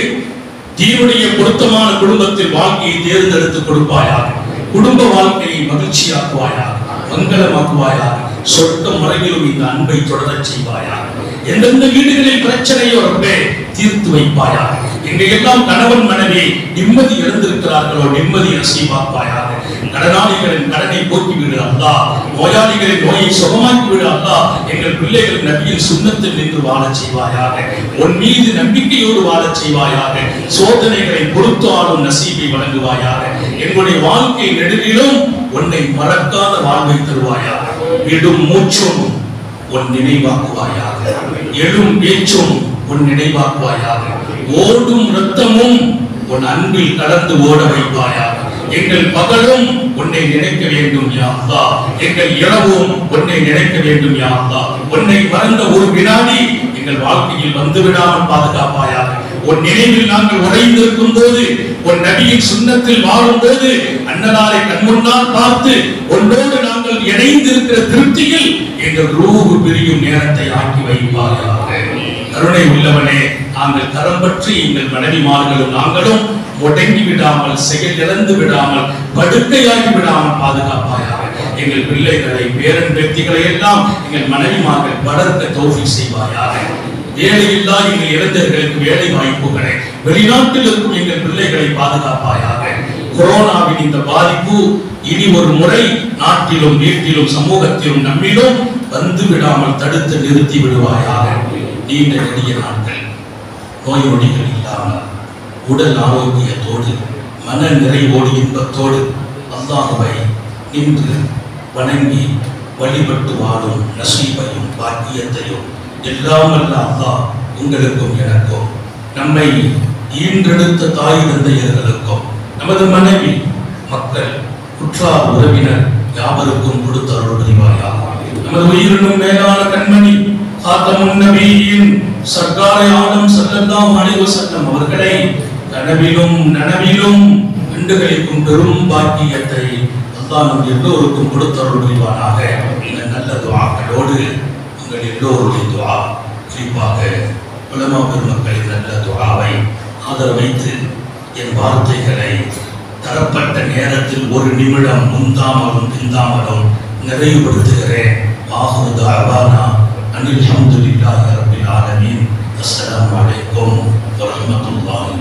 தீனுடைய பொருத்தமான குடும்பத்தில் வாழ்க்கையை தேர்ந்தெடுத்து கொடுப்பாயாக. குடும்ப வாழ்க்கையை மகிழ்ச்சியாக்குவாயாக, மங்களமாக்குவாயாக. சொட்ட முறையிலும் இந்த அன்பை தொடரச் செய்வாயாக. எந்தெந்த வீடுகளில் பிரச்சனையோ ரப்பே தீர்த்து வைப்பாயாக. எங்கெல்லாம் கணவன் மனைவி நிம்மதி இழந்திருக்கிறார்களோ நிம்மதி நசீபாக்குவாயாக. கடனாளிகளின் கடனை போக்கிவிடு அல்லாஹ், நோயாளிகளின் நோயை சுகமாக்கி விடு அல்லாஹ். எங்கள் பிள்ளைகள் நபியின் சுன்னத்தில் நின்று வாழச் செய்வாயாக, உன் மீது நம்பிக்கையோடு வாழச் செய்வாயாக. சோதனைகளை பொறுத்து ஆளும் நசீபை வழங்குவாயாக. எங்களுடைய வாழ்க்கை நெடுகிலும் உன்னை மறக்காத வாழ்வை தருவாயாக. விடும் மூச்சும் உன் நினைவாக்குவாயாக, எழும் பேச்சும் உன் நினைவாக்குவாயாக. ஓடும் இரத்தமும் உன் அன்பில் கடந்து ஓட வைப்பாயாக. எங்கள் பகலும் உன்னை நினைக்க வேண்டும் யா அல்லாஹ், எங்கள் இரவும் உன்னை நினைக்க வேண்டும் யா அல்லாஹ். உன்னை மறந்த ஒரு வினாடி எங்கள் வாழ்க்கையில் வந்துவிடாமல் பாதுகாப்பாயாக. உன் நினைவில் நாங்கள் உறைந்திருக்கும் போது, உன் நபியின் சுன்னத்தில் வாழும் போது, அன்னலாரை கண்முன்னால் பார்த்து உன்னோடு நாங்கள் இணைந்திருக்கிற திருப்தியில் எங்கள் ரூஹு பிரியும் நேரத்தை ஆக்கி வைப்பாயாக. கருணை உள்ளவனே, நாங்கள் கரம் பற்றி எங்கள் மனைவிமார்களும் நாங்களும் முடங்கி விடாமல், செயல் இழந்து விடாமல், படுக்கையாகி விடாமல் பாதுகாப்பாயாக. எங்கள் பிள்ளைகளை, பேரன் பேத்திகளை எல்லாம் எங்கள் மனைவிமார்கள் வளர்க்க தௌஃபீக் செய்வாயாக. வேலையில்லா எங்கள் இளைஞர்களுக்கு வேலை வாய்ப்புகளை, வெளிநாட்டில் இருக்கும் எங்கள் பிள்ளைகளை பாதுகாப்பாயாக. கொரோனாவின் இந்த பாதிப்பு இனி ஒரு முறை நாட்டிலும் வீட்டிலும் சமூகத்திலும் நம்மிலும் வந்து விடாமல் தடுத்து நிறுத்தி விடுவாயாக. நீண்ட நெடிய நாட்கள் நோய் நொடிகள் இல்லாமல் உடல் ஆரோக்கியத்தோடு மன நிறைவோடு இன்பத்தோடு அல்லாஹ்வை நின்று வணங்கி வழிபட்டு வாழும் நசீபையும் பாக்கியத்தையும் எல்லாம் அல்ல அல்லாஹ் உங்களுக்கும் எனக்கும், நம்மை ஈன்றெடுத்த தாய் தந்தையர்களுக்கும், நமது மனைவி மக்கள் உற்றார் உறவினர் யாவருக்கும் கொடுத்த அருள் புரிவாயாக. நமது உயிரினும் மேலான கண்மணி காத்தமுன் நபியின் சர்க்காரை ஆலம் ஸல்லல்லாஹு அலைஹி வஸல்லம் அவர்களை கனவிலும் நனவிலும் கண்டுகளிக்கும் பெரும் பாக்கியத்தை அல்லாஹ் நம் எல்லோருக்கும் கொடுத்த அருள் புரிவானாக. இந்த நல்ல துஆக்களோடு உங்கள் எல்லோருடைய துஆ, குறிப்பாக உலமா பெருமக்களின் நல்ல துஆவை ஆதரவு வைத்து என் வார்த்தைகளை தரப்பட்ட நேரத்தில் ஒரு நிமிடம் முந்தாமலும் பிந்தாமலும் நிறைவுபடுத்துகிறேன். ஆஹிரு தஅவானா அனில் ஹம்துலில்லாஹி ரப்பில் ஆலமீன். அஸ்ஸலாமு அலைக்கும் வரஹ்மத்துல்லாஹி